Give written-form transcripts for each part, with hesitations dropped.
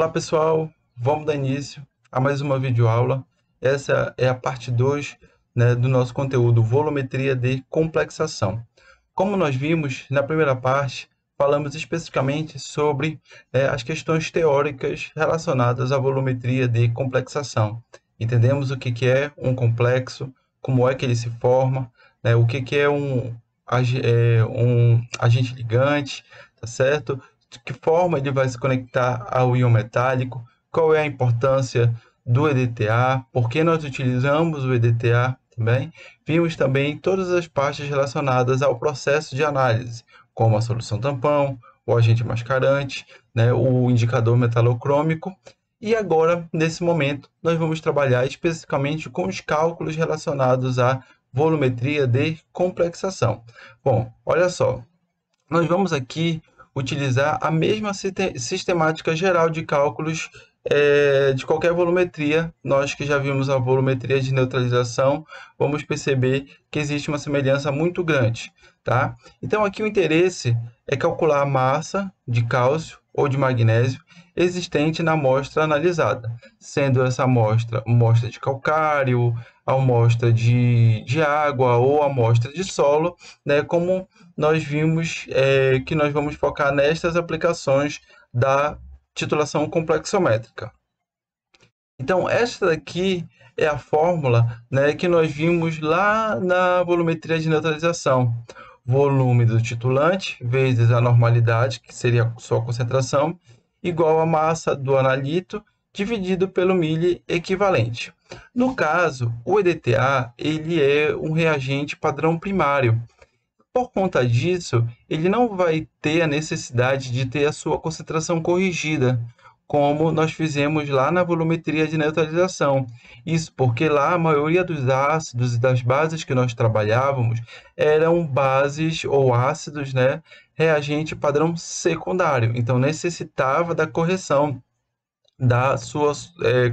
Olá pessoal, vamos dar início a mais uma videoaula. Essa é a parte 2, né, do nosso conteúdo Volumetria de Complexação. Como nós vimos na primeira parte, falamos especificamente sobre as questões teóricas relacionadas à volumetria de complexação. Entendemos o que é um complexo, como é que ele se forma, né, o que é um agente ligante, tá certo? De que forma ele vai se conectar ao íon metálico, qual é a importância do EDTA, por que nós utilizamos o EDTA também. Vimos também todas as partes relacionadas ao processo de análise, como a solução tampão, o agente mascarante, né, o indicador metalocrômico. E agora, nesse momento, nós vamos trabalhar especificamente com os cálculos relacionados à volumetria de complexação. Bom, olha só, nós vamos aqui utilizar a mesma sistemática geral de cálculos de qualquer volumetria. Nós que já vimos a volumetria de neutralização, vamos perceber que existe uma semelhança muito grande, tá? Então, aqui o interesse é calcular a massa de cálcio ou de magnésio existente na amostra analisada, sendo essa amostra de calcário, amostra de água ou amostra de solo, né, como nós vimos que nós vamos focar nestas aplicações da titulação complexométrica. Então, esta daqui é a fórmula, né, que nós vimos lá na volumetria de neutralização. Volume do titulante vezes a normalidade, que seria a sua concentração, igual a massa do analito dividido pelo mili equivalente. No caso, o EDTA ele é um reagente padrão primário. Por conta disso, ele não vai ter a necessidade de ter a sua concentração corrigida, como nós fizemos lá na volumetria de neutralização. Isso porque lá a maioria dos ácidos e das bases que nós trabalhávamos eram bases ou ácidos, né, reagente padrão secundário. Então necessitava da correção da sua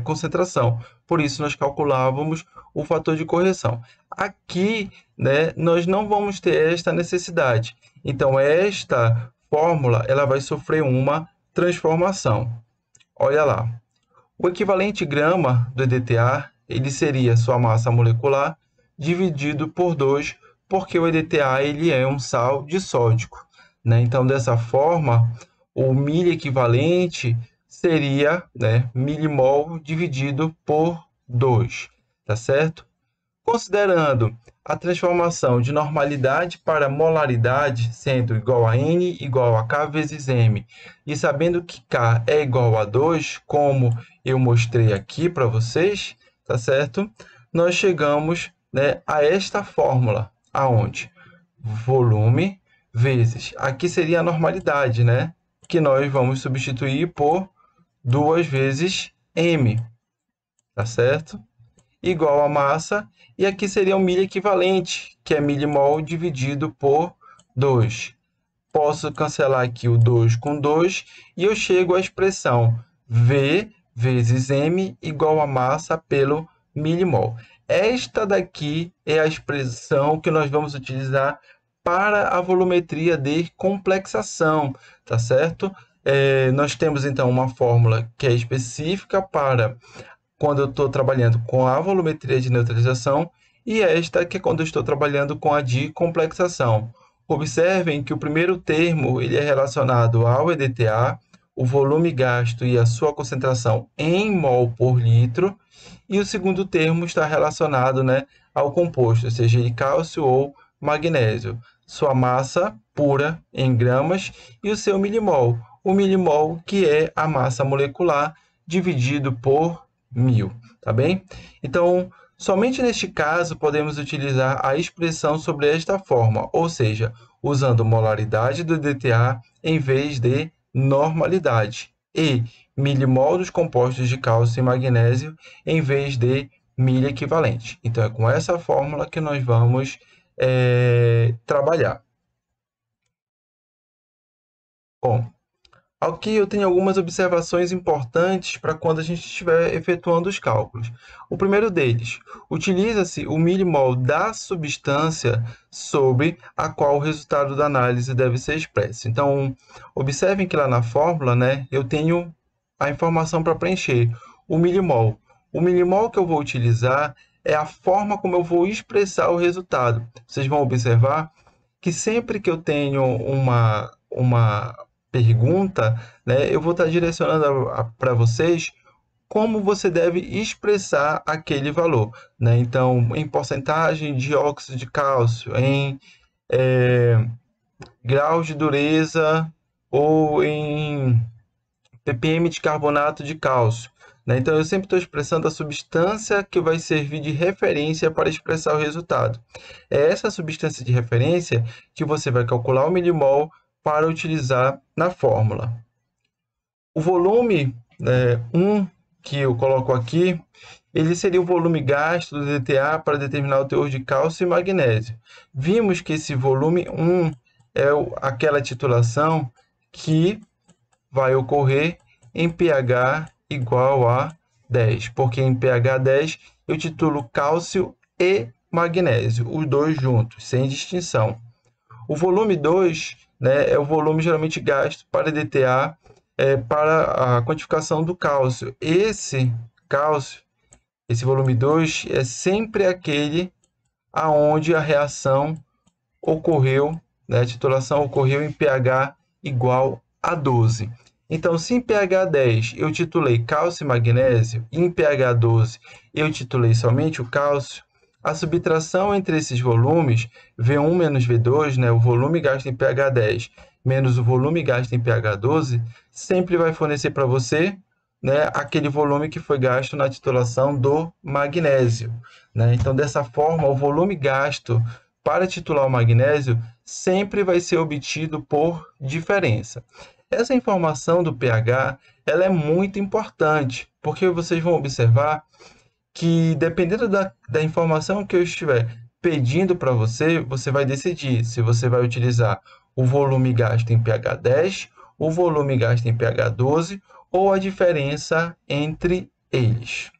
concentração. Por isso, nós calculávamos o fator de correção. Aqui, né, nós não vamos ter esta necessidade. Então, esta fórmula ela vai sofrer uma transformação. Olha lá. O equivalente grama do EDTA ele seria sua massa molecular dividido por 2, porque o EDTA ele é um sal disódico, né? Então, dessa forma, o mili equivalente seria, né, milimol dividido por 2, tá certo? Considerando a transformação de normalidade para molaridade, sendo igual a N igual a K vezes M, e sabendo que K é igual a 2, como eu mostrei aqui para vocês, tá certo? Nós chegamos, né, a esta fórmula, aonde volume vezes, aqui seria a normalidade, né, que nós vamos substituir por 2 vezes M, tá certo? Igual a massa, e aqui seria o mili equivalente, que é milimol dividido por 2. Posso cancelar aqui o 2 com 2, e eu chego à expressão V vezes M igual a massa pelo milimol. Esta daqui é a expressão que nós vamos utilizar para a volumetria de complexação, tá certo? Nós temos, então, uma fórmula que é específica para quando eu estou trabalhando com a volumetria de neutralização e esta que é quando eu estou trabalhando com a de complexação. Observem que o primeiro termo ele é relacionado ao EDTA, o volume gasto e a sua concentração em mol por litro, e o segundo termo está relacionado, né, ao composto, seja ele cálcio ou magnésio, sua massa pura em gramas e o seu milimol. O milimol, que é a massa molecular, dividido por 1000, tá bem? Então, somente neste caso podemos utilizar a expressão sobre esta forma, ou seja, usando molaridade do EDTA em vez de normalidade, e milimol dos compostos de cálcio e magnésio em vez de mili equivalente. Então, é com essa fórmula que nós vamos trabalhar. Bom, aqui eu tenho algumas observações importantes para quando a gente estiver efetuando os cálculos. O primeiro deles, utiliza-se o milimol da substância sobre a qual o resultado da análise deve ser expresso. Então, observem que lá na fórmula, né, eu tenho a informação para preencher, o milimol. O milimol que eu vou utilizar é a forma como eu vou expressar o resultado. Vocês vão observar que sempre que eu tenho uma pergunta, né, eu vou estar direcionando para vocês como você deve expressar aquele valor, né? Então, em porcentagem de óxido de cálcio, em graus de dureza ou em ppm de carbonato de cálcio, né? Então, eu sempre estou expressando a substância que vai servir de referência para expressar o resultado. É essa substância de referência que você vai calcular o milimol para utilizar na fórmula. O volume 1 que eu coloco aqui, ele seria o volume gasto do DTA para determinar o teor de cálcio e magnésio. Vimos que esse volume 1 é aquela titulação que vai ocorrer em pH igual a 10, porque em pH 10 eu titulo cálcio e magnésio, os dois juntos, sem distinção. O volume 2, né, é o volume geralmente gasto para DTA, para a quantificação do cálcio. Esse cálcio, esse volume 2, é sempre aquele aonde a reação ocorreu, né, a titulação ocorreu em pH igual a 12. Então, se em pH 10 eu titulei cálcio e magnésio, e em pH 12 eu titulei somente o cálcio, a subtração entre esses volumes, V1 menos V2, né, o volume gasto em pH 10 menos o volume gasto em pH 12, sempre vai fornecer para você, né, aquele volume que foi gasto na titulação do magnésio, né? Então, dessa forma, o volume gasto para titular o magnésio sempre vai ser obtido por diferença. Essa informação do pH, ela é muito importante, porque vocês vão observar que, dependendo da informação que eu estiver pedindo para você, você vai decidir se você vai utilizar o volume gasto em pH 10, o volume gasto em pH 12 ou a diferença entre eles.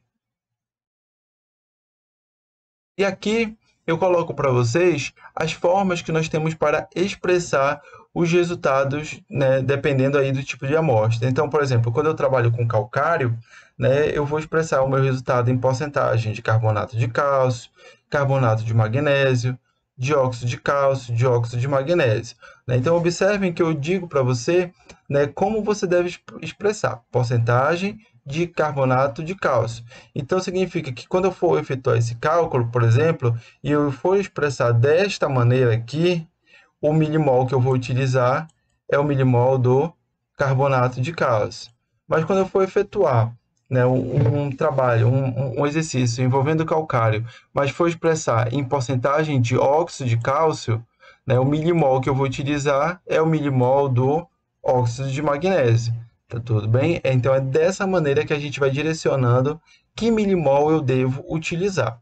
E aqui eu coloco para vocês as formas que nós temos para expressar os resultados, né, dependendo aí do tipo de amostra. Então, por exemplo, quando eu trabalho com calcário, né, eu vou expressar o meu resultado em porcentagem de carbonato de cálcio, carbonato de magnésio, dióxido de cálcio, dióxido de magnésio, né? Então, observem que eu digo para você, né, como você deve expressar porcentagem de carbonato de cálcio. Então, significa que quando eu for efetuar esse cálculo, por exemplo, e eu for expressar desta maneira aqui, o milimol que eu vou utilizar é o milimol do carbonato de cálcio. Mas quando eu for efetuar, né, um trabalho, um exercício envolvendo calcário, mas for expressar em porcentagem de óxido de cálcio, né, o milimol que eu vou utilizar é o milimol do óxido de magnésio. Tá tudo bem? Então, é dessa maneira que a gente vai direcionando que milimol eu devo utilizar.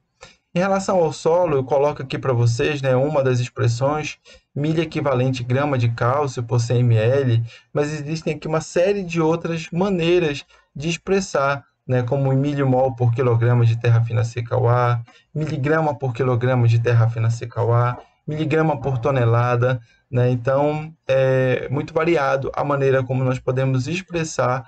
Em relação ao solo, eu coloco aqui para vocês, né, uma das expressões, milha equivalente grama de cálcio por 100 ml, mas existem aqui uma série de outras maneiras de expressar, né, como milimol por quilograma de terra fina seca ao ar, miligrama por quilograma de terra fina seca ao ar, miligrama por tonelada, né? Então, é muito variado a maneira como nós podemos expressar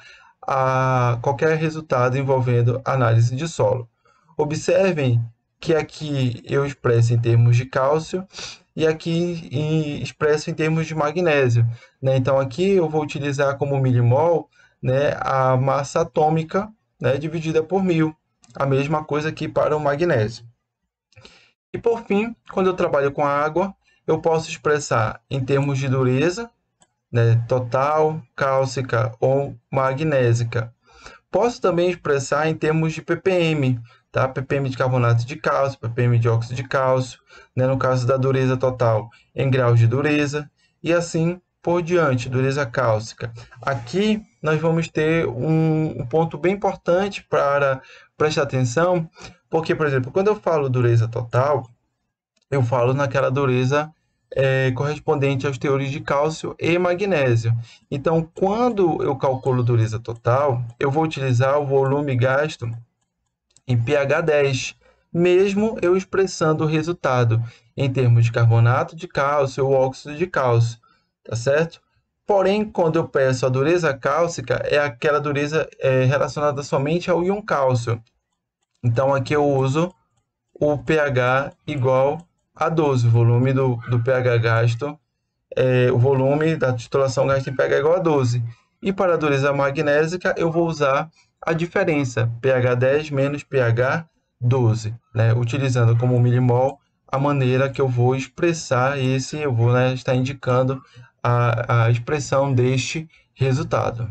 qualquer resultado envolvendo análise de solo. Observem que aqui eu expresso em termos de cálcio e aqui expresso em termos de magnésio, né? Então, aqui eu vou utilizar como milimol, né, a massa atômica, né, dividida por 1000. A mesma coisa aqui para o magnésio. E, por fim, quando eu trabalho com a água, eu posso expressar em termos de dureza, né, total, cálcica ou magnésica. Posso também expressar em termos de ppm, tá? ppm de carbonato de cálcio, ppm de óxido de cálcio, né? No caso da dureza total, em graus de dureza, e assim por diante, dureza cálcica. Aqui nós vamos ter um ponto bem importante para prestar atenção, porque, por exemplo, quando eu falo dureza total, eu falo naquela dureza correspondente aos teores de cálcio e magnésio. Então, quando eu calculo dureza total, eu vou utilizar o volume gasto em pH 10, mesmo eu expressando o resultado em termos de carbonato de cálcio ou óxido de cálcio, tá certo? Porém, quando eu peço a dureza cálcica, é aquela dureza relacionada somente ao íon cálcio. Então, aqui eu uso o pH igual a 12, o volume do pH gasto, o volume da titulação gasta em pH igual a 12. E para a dureza magnésica, eu vou usar a diferença, pH 10 menos pH 12, né? Utilizando como milimol a maneira que eu vou expressar eu vou, né, estar indicando a expressão deste resultado.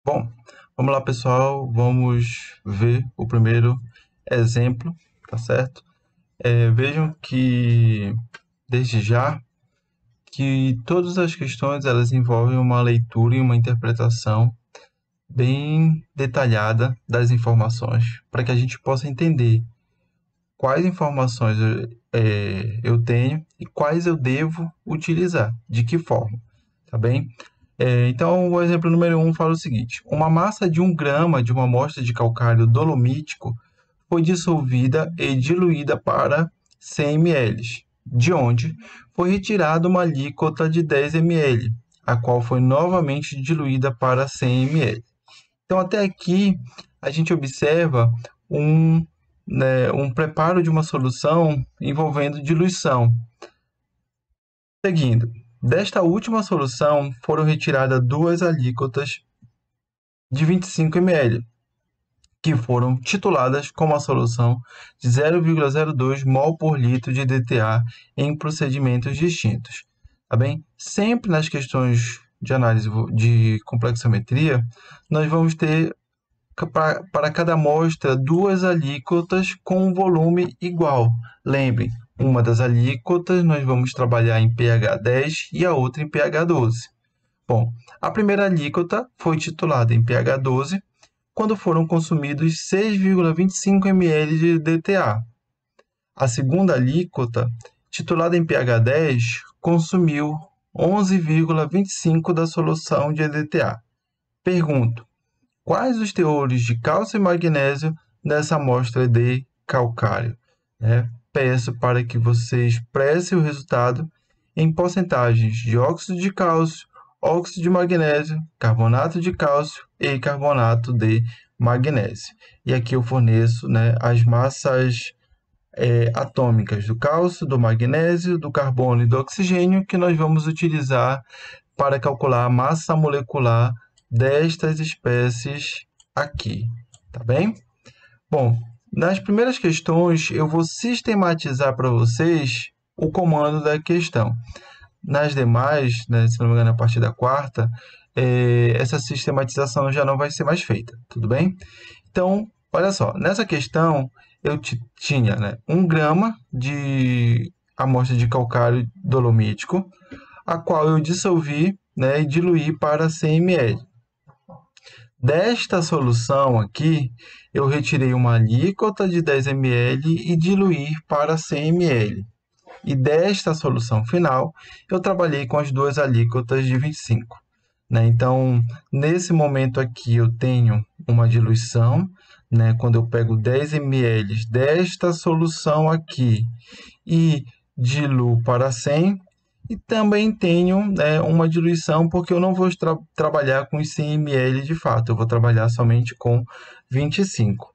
Bom, vamos lá, pessoal, vamos ver o primeiro exemplo, tá certo? Vejam que, desde já, que todas as questões elas envolvem uma leitura e uma interpretação bem detalhada das informações, para que a gente possa entender quais informações eu tenho e quais eu devo utilizar, de que forma, tá bem? Então, o exemplo número 1 fala o seguinte: uma massa de 1 grama de uma amostra de calcário dolomítico foi dissolvida e diluída para 100 ml, de onde foi retirada uma alíquota de 10 ml, a qual foi novamente diluída para 100 ml. Então, até aqui, a gente observa um preparo de uma solução envolvendo diluição. Seguindo, desta última solução foram retiradas 2 alíquotas de 25 ml, que foram tituladas como a solução de 0,02 mol por litro de DTA em procedimentos distintos. Tá bem? Sempre nas questões de análise de complexometria, nós vamos ter para cada amostra 2 alíquotas com um volume igual. Lembrem, uma das alíquotas nós vamos trabalhar em pH 10 e a outra em pH 12. Bom, a primeira alíquota foi titulada em pH 12 quando foram consumidos 6,25 ml de DTA. A segunda alíquota, titulada em pH 10, consumiu 11,25 da solução de DTA. Pergunto: quais os teores de cálcio e magnésio nessa amostra de calcário? Peço para que você expresse o resultado em porcentagens de óxido de cálcio, óxido de magnésio, carbonato de cálcio e carbonato de magnésio. E aqui eu forneço, né, as massas atômicas do cálcio, do magnésio, do carbono e do oxigênio que nós vamos utilizar para calcular a massa molecular destas espécies aqui, tá bem? Bom, nas primeiras questões eu vou sistematizar para vocês o comando da questão. Nas demais, né, se não me engano, a partir da quarta, essa sistematização já não vai ser mais feita, tudo bem? Então, olha só, nessa questão eu tinha, né, 1 grama de amostra de calcário dolomítico, a qual eu dissolvi, né, e diluí para 100 ml. Desta solução aqui, eu retirei uma alíquota de 10 ml e diluí para 100 ml. E desta solução final, eu trabalhei com as 2 alíquotas de 25. Né? Então, nesse momento aqui, eu tenho uma diluição, né? Quando eu pego 10 ml desta solução aqui e diluo para 100, e também tenho, né, uma diluição, porque eu não vou trabalhar com os 100 ml de fato, eu vou trabalhar somente com 25.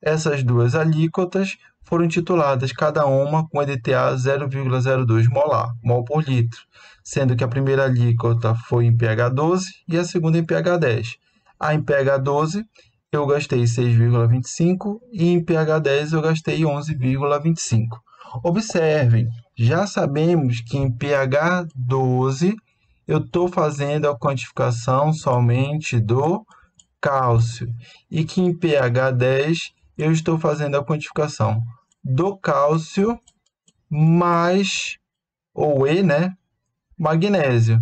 Essas 2 alíquotas foram tituladas cada uma com EDTA 0,02 mol por litro, sendo que a primeira alíquota foi em pH 12 e a segunda em pH 10. Em pH 12 eu gastei 6,25 e em pH 10 eu gastei 11,25. Observem, já sabemos que em pH 12 eu estou fazendo a quantificação somente do cálcio e que em pH 10 eu estou fazendo a quantificação do cálcio mais ou né, magnésio.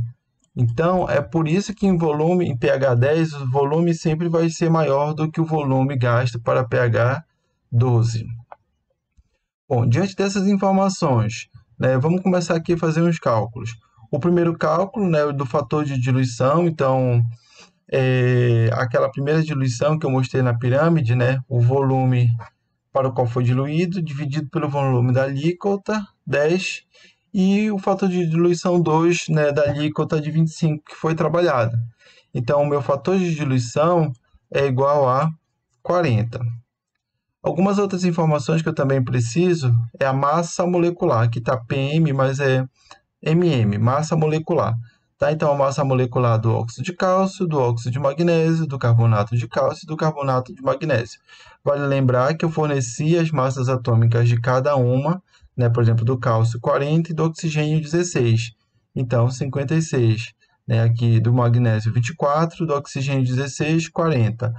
Então, é por isso que em pH 10, o volume sempre vai ser maior do que o volume gasto para pH 12. Bom, diante dessas informações, né, vamos começar aqui a fazer uns cálculos. O primeiro cálculo, né, do fator de diluição, então, aquela primeira diluição que eu mostrei na pirâmide, né? O volume para o qual foi diluído, dividido pelo volume da alíquota, 10, e o fator de diluição 2, né, da alíquota de 25 que foi trabalhada. Então, o meu fator de diluição é igual a 40. Algumas outras informações que eu também preciso é a massa molecular. Aqui está PM, mas é MM, massa molecular. Tá? Então, a massa molecular do óxido de cálcio, do óxido de magnésio, do carbonato de cálcio e do carbonato de magnésio. Vale lembrar que eu forneci as massas atômicas de cada uma, né? Por exemplo, do cálcio 40 e do oxigênio 16. Então, 56. Né? Aqui do magnésio 24, do oxigênio 16, 40.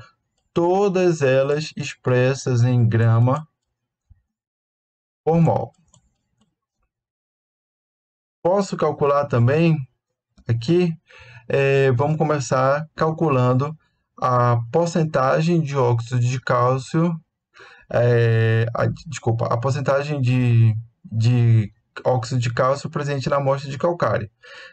Todas elas expressas em grama por mol. Posso calcular também aqui, vamos começar calculando a porcentagem de óxido de cálcio, a porcentagem de óxido de cálcio presente na amostra de calcário.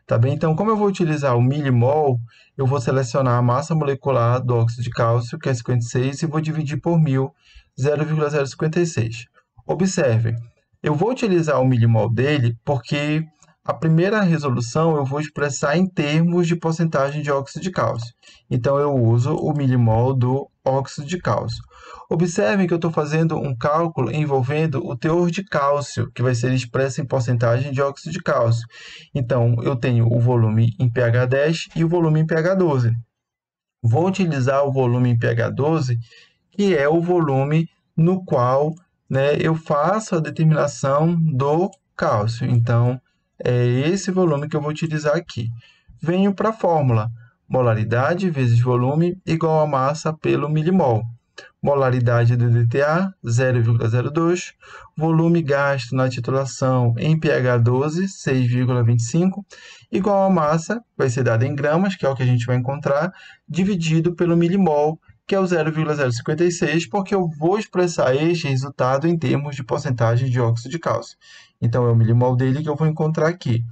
Tá bem? Então, como eu vou utilizar o milimol, eu vou selecionar a massa molecular do óxido de cálcio, que é 56, e vou dividir por 1000, 0,056. Observe, eu vou utilizar o milimol dele porque a primeira resolução eu vou expressar em termos de porcentagem de óxido de cálcio. Então, eu uso o milimol do óxido de cálcio. Observem que eu estou fazendo um cálculo envolvendo o teor de cálcio, que vai ser expresso em porcentagem de óxido de cálcio. Então, eu tenho o volume em pH 10 e o volume em pH 12. Vou utilizar o volume em pH 12, que é o volume no qual, né, eu faço a determinação do cálcio. Então, é esse volume que eu vou utilizar aqui. Venho para a fórmula. Molaridade vezes volume igual a massa pelo milimol. Molaridade do DTA, 0,02. Volume gasto na titulação em pH 12, 6,25. Igual a massa, vai ser dada em gramas, que é o que a gente vai encontrar, dividido pelo milimol, que é o 0,056, porque eu vou expressar este resultado em termos de porcentagem de óxido de cálcio. Então, é o milimol dele que eu vou encontrar aqui.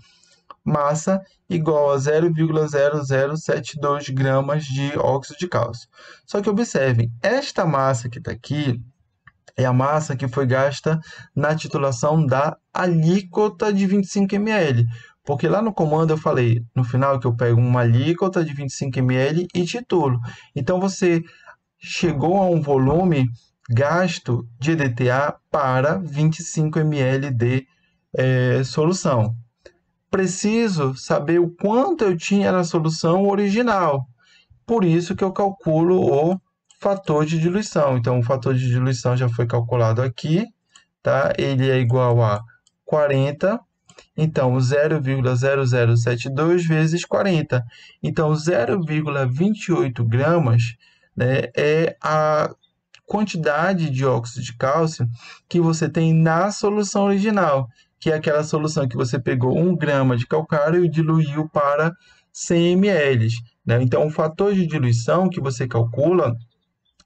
Massa igual a 0,0072 gramas de óxido de cálcio. Só que observem, esta massa que está aqui é a massa que foi gasta na titulação da alíquota de 25 ml. Porque lá no comando eu falei, no final, que eu pego uma alíquota de 25 ml e titulo. Então, você chegou a um volume gasto de EDTA para 25 ml de solução. Preciso saber o quanto eu tinha na solução original. Por isso que eu calculo o fator de diluição. Então, o fator de diluição já foi calculado aqui, tá? Ele é igual a 40. Então, 0,0072 vezes 40. Então, 0,28 gramas, né, é a quantidade de óxido de cálcio que você tem na solução original, que é aquela solução que você pegou 1 grama de calcário e diluiu para 100 ml. Né? Então, o fator de diluição que você calcula,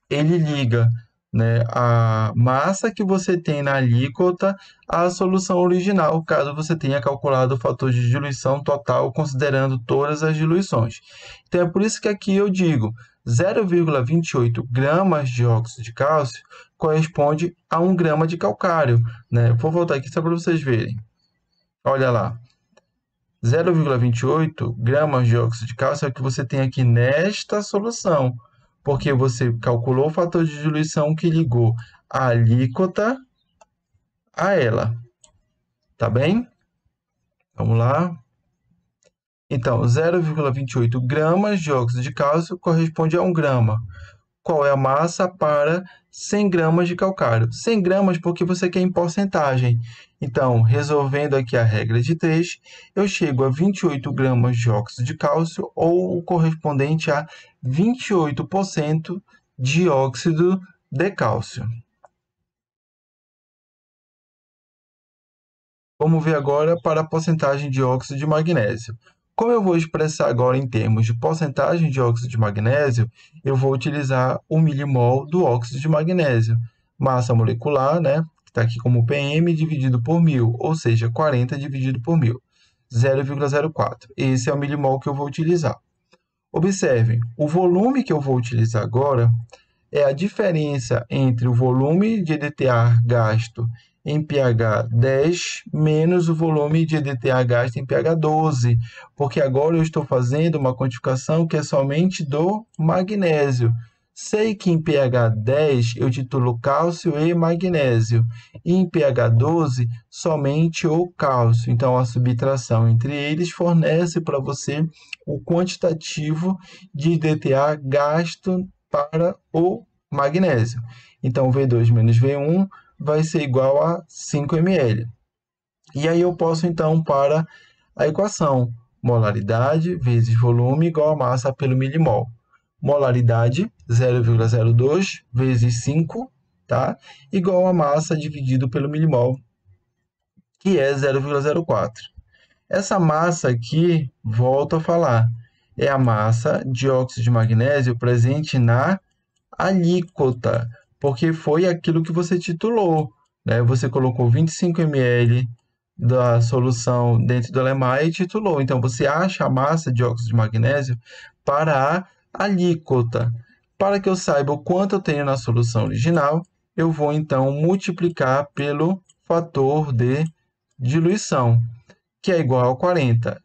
ele liga, né, a massa que você tem na alíquota à solução original, caso você tenha calculado o fator de diluição total, considerando todas as diluições. Então, é por isso que aqui eu digo 0,28 gramas de óxido de cálcio corresponde a 1 grama de calcário. Né? Vou voltar aqui só para vocês verem. Olha lá. 0,28 gramas de óxido de cálcio é o que você tem aqui nesta solução, porque você calculou o fator de diluição que ligou a alíquota a ela. Tá bem? Vamos lá. Então, 0,28 gramas de óxido de cálcio corresponde a 1 grama. Qual é a massa para 100 gramas de calcário? 100 gramas porque você quer em porcentagem. Então, resolvendo aqui a regra de 3, eu chego a 28 gramas de óxido de cálcio, ou o correspondente a 28% de óxido de cálcio. Vamos ver agora para a porcentagem de óxido de magnésio. Como eu vou expressar agora em termos de porcentagem de óxido de magnésio, eu vou utilizar o milimol do óxido de magnésio. Massa molecular, né, que está aqui como PM, dividido por 1000, ou seja, 40 dividido por 1000, 0,04. Esse é o milimol que eu vou utilizar. Observem, o volume que eu vou utilizar agora é a diferença entre o volume de EDTA gasto em pH 10 menos o volume de EDTA gasto em pH 12, porque agora eu estou fazendo uma quantificação que é somente do magnésio. Sei que em pH 10 eu titulo cálcio e magnésio, e em pH 12 somente o cálcio. Então, a subtração entre eles fornece para você o quantitativo de EDTA gasto para o magnésio. Então, V2 menos V1 vai ser igual a 5 ml. E aí eu posso, então, para a equação, molaridade vezes volume igual a massa pelo milimol. Molaridade, 0,02 vezes 5, tá? Igual a massa dividido pelo milimol, que é 0,04. Essa massa aqui, volto a falar, é a massa de óxido de magnésio presente na alíquota, porque foi aquilo que você titulou, né? Você colocou 25 ml da solução dentro do LEMAI e titulou. Então, você acha a massa de óxido de magnésio para a alíquota. Para que eu saiba o quanto eu tenho na solução original, eu vou, então, multiplicar pelo fator de diluição, que é igual a 40.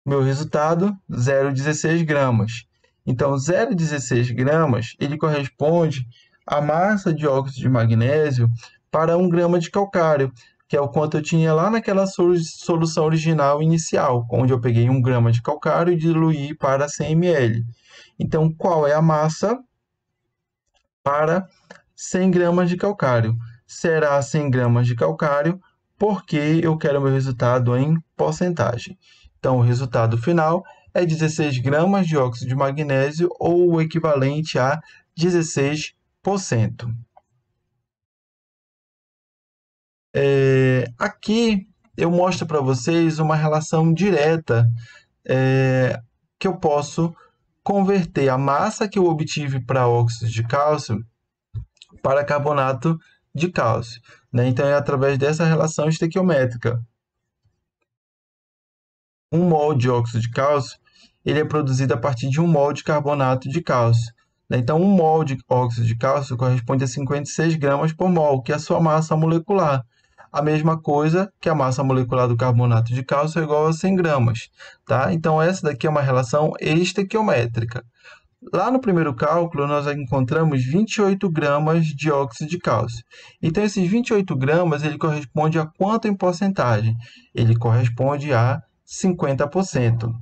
Meu resultado, 0,16 gramas. Então, 0,16 gramas, ele corresponde à massa de óxido de magnésio para 1 grama de calcário, que é o quanto eu tinha lá naquela solução original inicial, onde eu peguei 1 grama de calcário e diluí para 100 ml. Então, qual é a massa para 100 gramas de calcário? Será 100 gramas de calcário, porque eu quero meu resultado em porcentagem. Então, o resultado final é 16 gramas de óxido de magnésio, ou o equivalente a 16%. Aqui eu mostro para vocês uma relação direta que eu posso converter a massa que eu obtive para óxido de cálcio para carbonato de cálcio, né? Então, é através dessa relação estequiométrica. 1 mol de óxido de cálcio ele é produzido a partir de 1 mol de carbonato de cálcio, né? Então, 1 mol de óxido de cálcio corresponde a 56 gramas por mol, que é a sua massa molecular. A mesma coisa que a massa molecular do carbonato de cálcio é igual a 100 gramas, tá? Então, essa daqui é uma relação estequiométrica. Lá no primeiro cálculo, nós encontramos 28 gramas de óxido de cálcio. Então, esses 28 gramas, ele corresponde a quanto em porcentagem? Ele corresponde a 50%.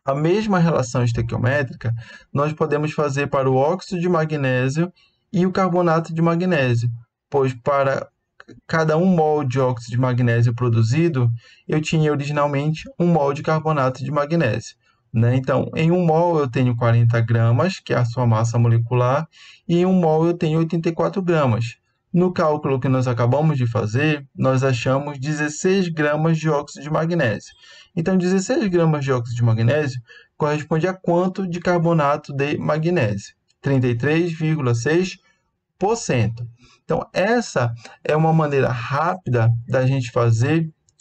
A mesma relação estequiométrica nós podemos fazer para o óxido de magnésio e o carbonato de magnésio, pois para cada 1 mol de óxido de magnésio produzido, eu tinha originalmente 1 mol de carbonato de magnésio, né? Então, em 1 mol eu tenho 40 gramas, que é a sua massa molecular, e em 1 mol eu tenho 84 gramas. No cálculo que nós acabamos de fazer, nós achamos 16 gramas de óxido de magnésio. Então, 16 gramas de óxido de magnésio corresponde a quanto de carbonato de magnésio? 33,6%. Então, essa é uma maneira rápida da gente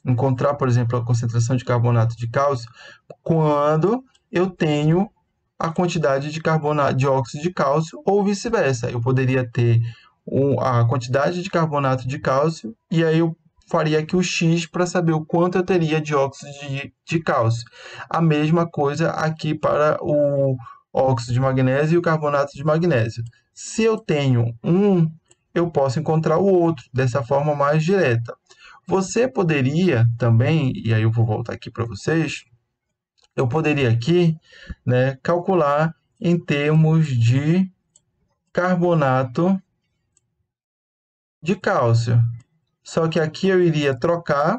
encontrar, por exemplo, a concentração de carbonato de cálcio quando eu tenho a quantidade de carbonato de óxido de cálcio, ou vice-versa. Eu poderia ter a quantidade de carbonato de cálcio, e aí eu faria aqui o X para saber o quanto eu teria de óxido de cálcio. A mesma coisa aqui para o óxido de magnésio e o carbonato de magnésio. Se eu tenho um, eu posso encontrar o outro, dessa forma mais direta. Você poderia também, e aí eu vou voltar aqui para vocês, eu poderia aqui, né, calcular em termos de carbonato de cálcio. Só que aqui eu iria trocar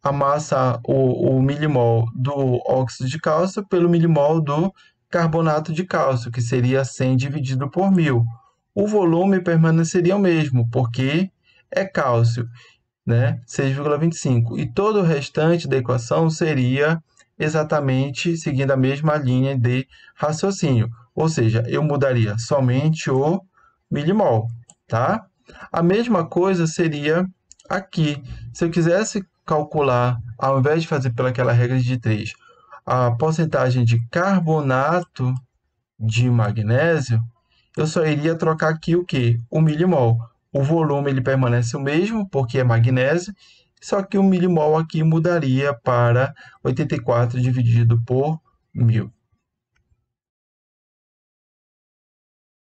a massa, o milimol do óxido de cálcio pelo milimol do carbonato de cálcio, que seria 100 dividido por 1000. O volume permaneceria o mesmo, porque é cálcio, né? 6,25. E todo o restante da equação seria exatamente seguindo a mesma linha de raciocínio. Ou seja, eu mudaria somente o milimol, tá? A mesma coisa seria aqui. Se eu quisesse calcular, ao invés de fazer pelaquela regra de 3, a porcentagem de carbonato de magnésio, eu só iria trocar aqui o quê? O milimol. O volume ele permanece o mesmo, porque é magnésio, só que o milimol aqui mudaria para 84 dividido por 1000.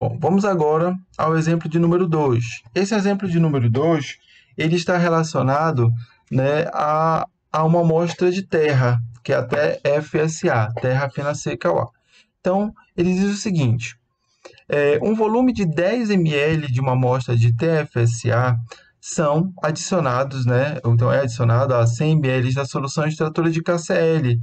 Bom, vamos agora ao exemplo de número 2. Esse exemplo de número 2, ele está relacionado, né, a uma amostra de terra, que é até FSA, terra fina seca O. Então, ele diz o seguinte: um volume de 10 ml de uma amostra de TFSA são adicionados, né, então é adicionado a 100 ml da solução extratora de KCl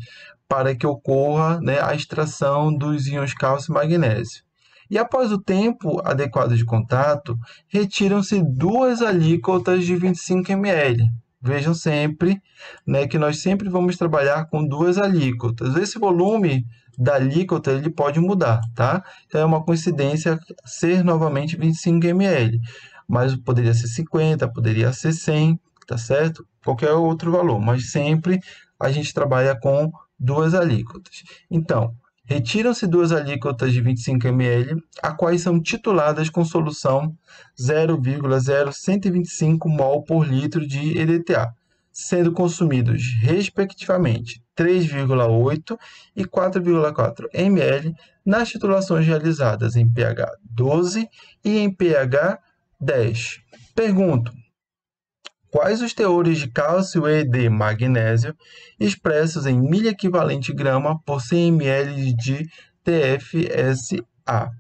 para que ocorra, né, a extração dos íons cálcio e magnésio. E após o tempo adequado de contato, retiram-se 2 alíquotas de 25 ml. Vejam sempre, né, que nós sempre vamos trabalhar com 2 alíquotas. Esse volume da alíquota ele pode mudar, tá? Então é uma coincidência ser novamente 25 ml, mas poderia ser 50, poderia ser 100, tá certo? Qualquer outro valor, mas sempre a gente trabalha com 2 alíquotas. Então, retiram-se 2 alíquotas de 25 ml, a quais são tituladas com solução 0,0125 mol por litro de EDTA, sendo consumidos, respectivamente, 3,8 e 4,4 ml nas titulações realizadas em pH 12 e em pH 10. Pergunto: quais os teores de cálcio e de magnésio expressos em milha equivalente grama por 100 ml de TFSA?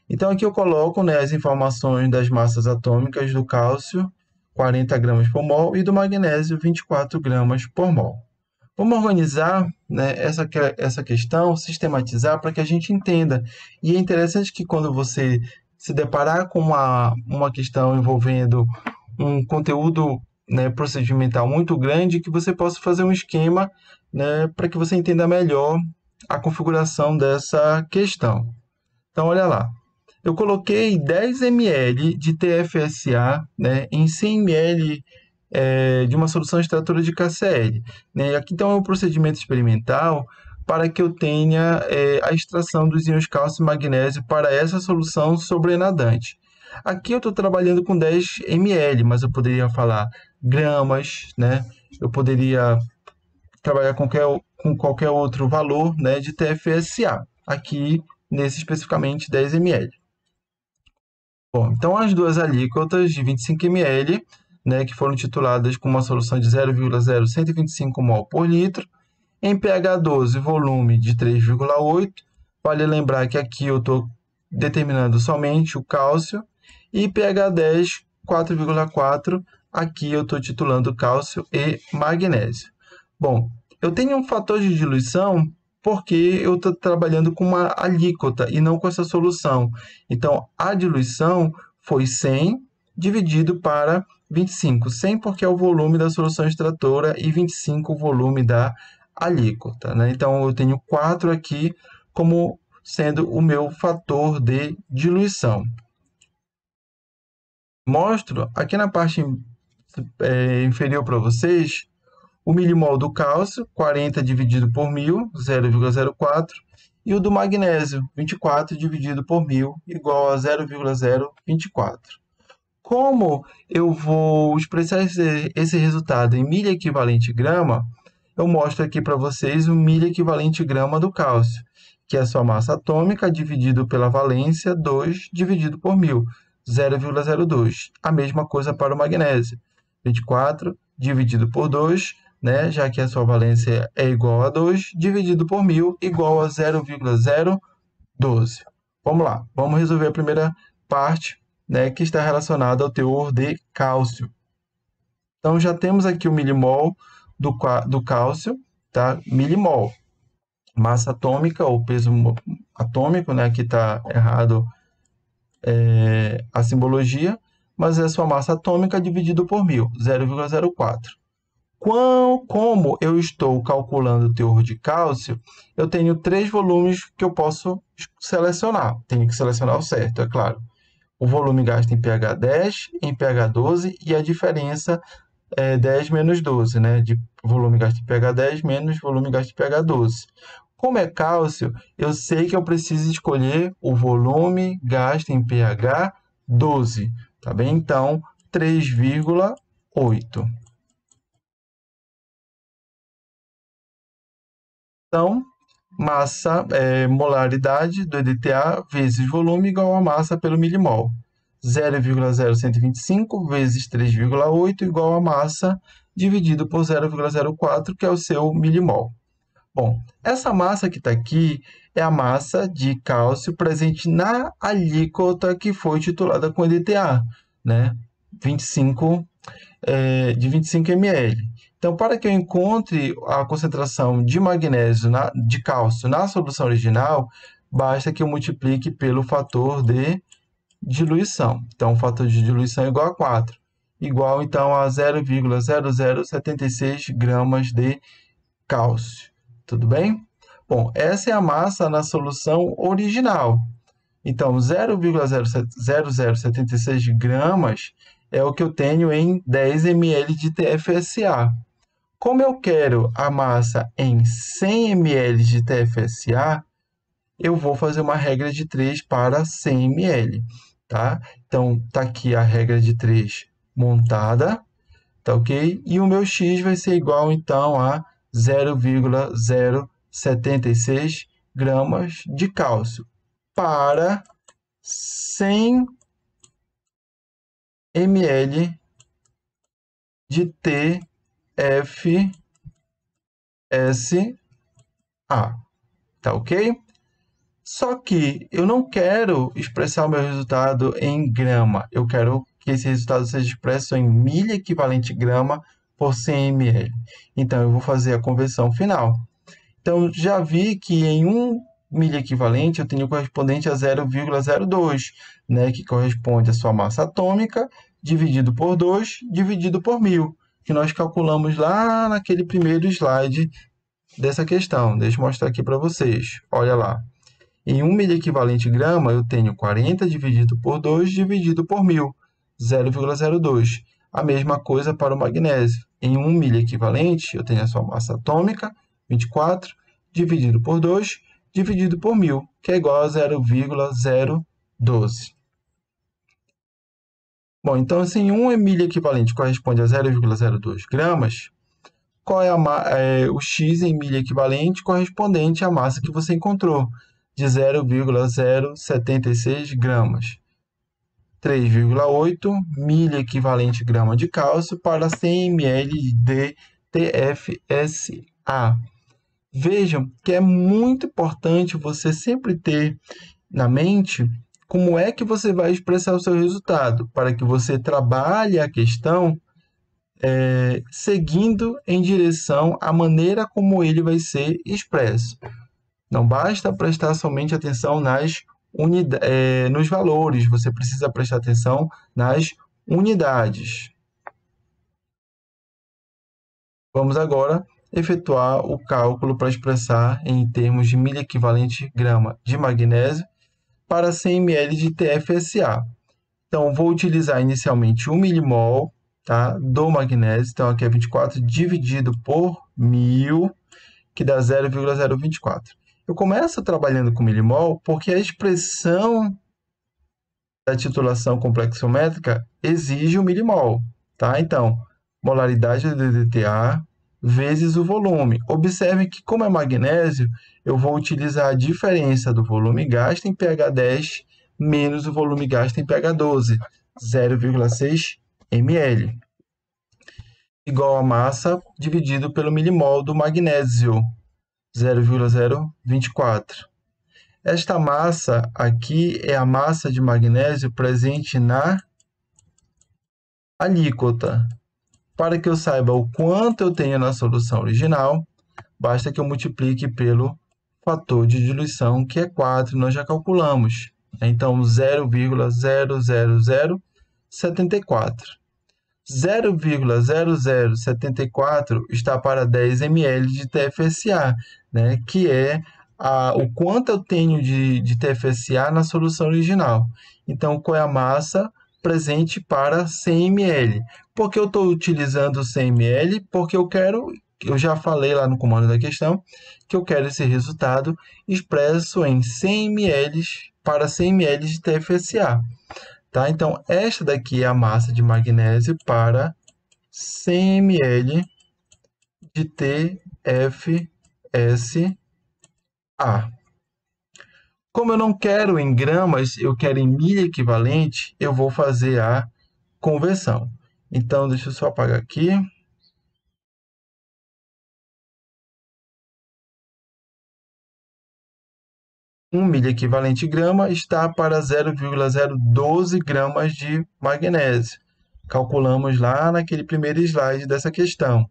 Então, aqui eu coloco, né, as informações das massas atômicas do cálcio, 40 gramas por mol, e do magnésio, 24 gramas por mol. Vamos organizar, né, essa questão, sistematizar para que a gente entenda. E é interessante que quando você se deparar com uma questão envolvendo um conteúdo, né, procedimental muito grande, que você possa fazer um esquema, né, para que você entenda melhor a configuração dessa questão. Então, olha lá. Eu coloquei 10 ml de TFSA, né, em 100 ml de uma solução extratora de KCl. Né? Aqui então é um procedimento experimental para que eu tenha a extração dos íons cálcio e magnésio para essa solução sobrenadante. Aqui eu estou trabalhando com 10 ml, mas eu poderia falar gramas, né? Eu poderia trabalhar com qualquer outro valor, né, de TFSA. Aqui, nesse especificamente, 10 ml. Bom, então as 2 alíquotas de 25 ml, né, que foram tituladas com uma solução de 0,0125 mol por litro, em pH 12, volume de 3,8. Vale lembrar que aqui eu estou determinando somente o cálcio, e pH 10, 4,4, aqui eu estou titulando cálcio e magnésio. Bom, eu tenho um fator de diluição porque eu estou trabalhando com uma alíquota e não com essa solução. Então, a diluição foi 100 dividido para 25. 100 porque é o volume da solução extratora e 25 o volume da alíquota. Né? Então, eu tenho 4 aqui como sendo o meu fator de diluição. Mostro aqui na parte inferior para vocês o milimol do cálcio, 40 dividido por 1000, 0,04, e o do magnésio, 24 dividido por 1000, igual a 0,024. Como eu vou expressar esse resultado em milha equivalente grama, eu mostro aqui para vocês o milha equivalente grama do cálcio, que é a sua massa atômica dividido pela valência, 2 dividido por 1000, 0,02. A mesma coisa para o magnésio, 24 dividido por 2, né, já que a sua valência é igual a 2, dividido por 1000, igual a 0,012. Vamos lá, vamos resolver a primeira parte, né, que está relacionada ao teor de cálcio. Então, já temos aqui o milimol do cálcio, tá? Milimol, massa atômica ou peso atômico, né? Aqui está errado a simbologia, mas é a sua massa atômica dividido por 1000, 0,04. Como eu estou calculando o teor de cálcio, eu tenho 3 volumes que eu posso selecionar. Tenho que selecionar o certo, é claro. O volume gasto em pH 10, em pH 12 e a diferença 10 menos 12, né? De volume gasto em pH 10 menos volume gasto em pH 12. Como é cálcio, eu sei que eu preciso escolher o volume gasto em pH 12, tá bem? Então, 3,8. Então, molaridade do EDTA vezes volume igual a massa pelo milimol. 0,0125 vezes 3,8 igual a massa dividido por 0,04, que é o seu milimol. Bom, essa massa que está aqui é a massa de cálcio presente na alíquota que foi titulada com EDTA, né? 25, de 25 ml. Então, para que eu encontre a concentração de magnésio, de cálcio na solução original, basta que eu multiplique pelo fator de diluição. Então, o fator de diluição é igual a 4, igual então a 0,0076 gramas de cálcio. Tudo bem? Bom, essa é a massa na solução original. Então, 0,0076 gramas é o que eu tenho em 10 ml de TFSA. Como eu quero a massa em 100 ml de TFSA, eu vou fazer uma regra de 3 para 100 ml, tá? Então, tá aqui a regra de 3 montada, tá ok? E o meu x vai ser igual, então, a 0,076 gramas de cálcio para 100 ml de TFSA, tá ok? Só que eu não quero expressar o meu resultado em grama, eu quero que esse resultado seja expresso em milha equivalente grama por 100 ml. Então, eu vou fazer a conversão final. Então, já vi que em 1 milha equivalente eu tenho o correspondente a 0,02, né, que corresponde à sua massa atômica, dividido por 2, dividido por 1000, que nós calculamos lá naquele primeiro slide dessa questão. Deixa eu mostrar aqui para vocês. Olha lá. Em 1 milha equivalente grama, eu tenho 40 dividido por 2 dividido por 1000, 0,02. A mesma coisa para o magnésio. Em 1 milha equivalente, eu tenho a sua massa atômica, 24, dividido por 2, dividido por 1000, que é igual a 0,012. Bom, então, se em 1 milha equivalente corresponde a 0,02 gramas, qual é o x em milha equivalente correspondente à massa que você encontrou, de 0,076 gramas. 3,8 milha equivalente grama de cálcio para 100 ml de TFSA. Vejam que é muito importante você sempre ter na mente como é que você vai expressar o seu resultado, para que você trabalhe a questão seguindo em direção à maneira como ele vai ser expresso. Não basta prestar somente atenção nos valores, você precisa prestar atenção nas unidades. Vamos agora efetuar o cálculo para expressar em termos de milha equivalente grama de magnésio para 100 ml de TFSA. Então, vou utilizar inicialmente 1 milimol, tá, do magnésio. Então, aqui é 24 dividido por 1000, que dá 0,024. Eu começo trabalhando com milimol porque a expressão da titulação complexométrica exige o milimol, tá? Então, molaridade do DDTA vezes o volume. Observe que, como é magnésio, eu vou utilizar a diferença do volume gasto em pH 10 menos o volume gasto em pH 12, 0,6 ml, igual a massa dividido pelo milimol do magnésio, 0,024. Esta massa aqui é a massa de magnésio presente na alíquota. Para que eu saiba o quanto eu tenho na solução original, basta que eu multiplique pelo fator de diluição, que é 4, nós já calculamos. Então, 0,00074. 0,0074 está para 10 ml de TFSA, né? Que é o quanto eu tenho de TFSA na solução original. Então, qual é a massa presente para 100 ml. Por que eu estou utilizando 100 ml? Porque eu já falei lá no comando da questão, que eu quero esse resultado expresso em 100 ml para 100 ml de TFSA. Tá? Então, esta daqui é a massa de magnésio para 100 ml de TFSA. Como eu não quero em gramas, eu quero em milha equivalente, eu vou fazer a conversão. Então, deixa eu só apagar aqui. Um milha equivalente grama está para 0,012 gramas de magnésio. Calculamos lá naquele primeiro slide dessa questão.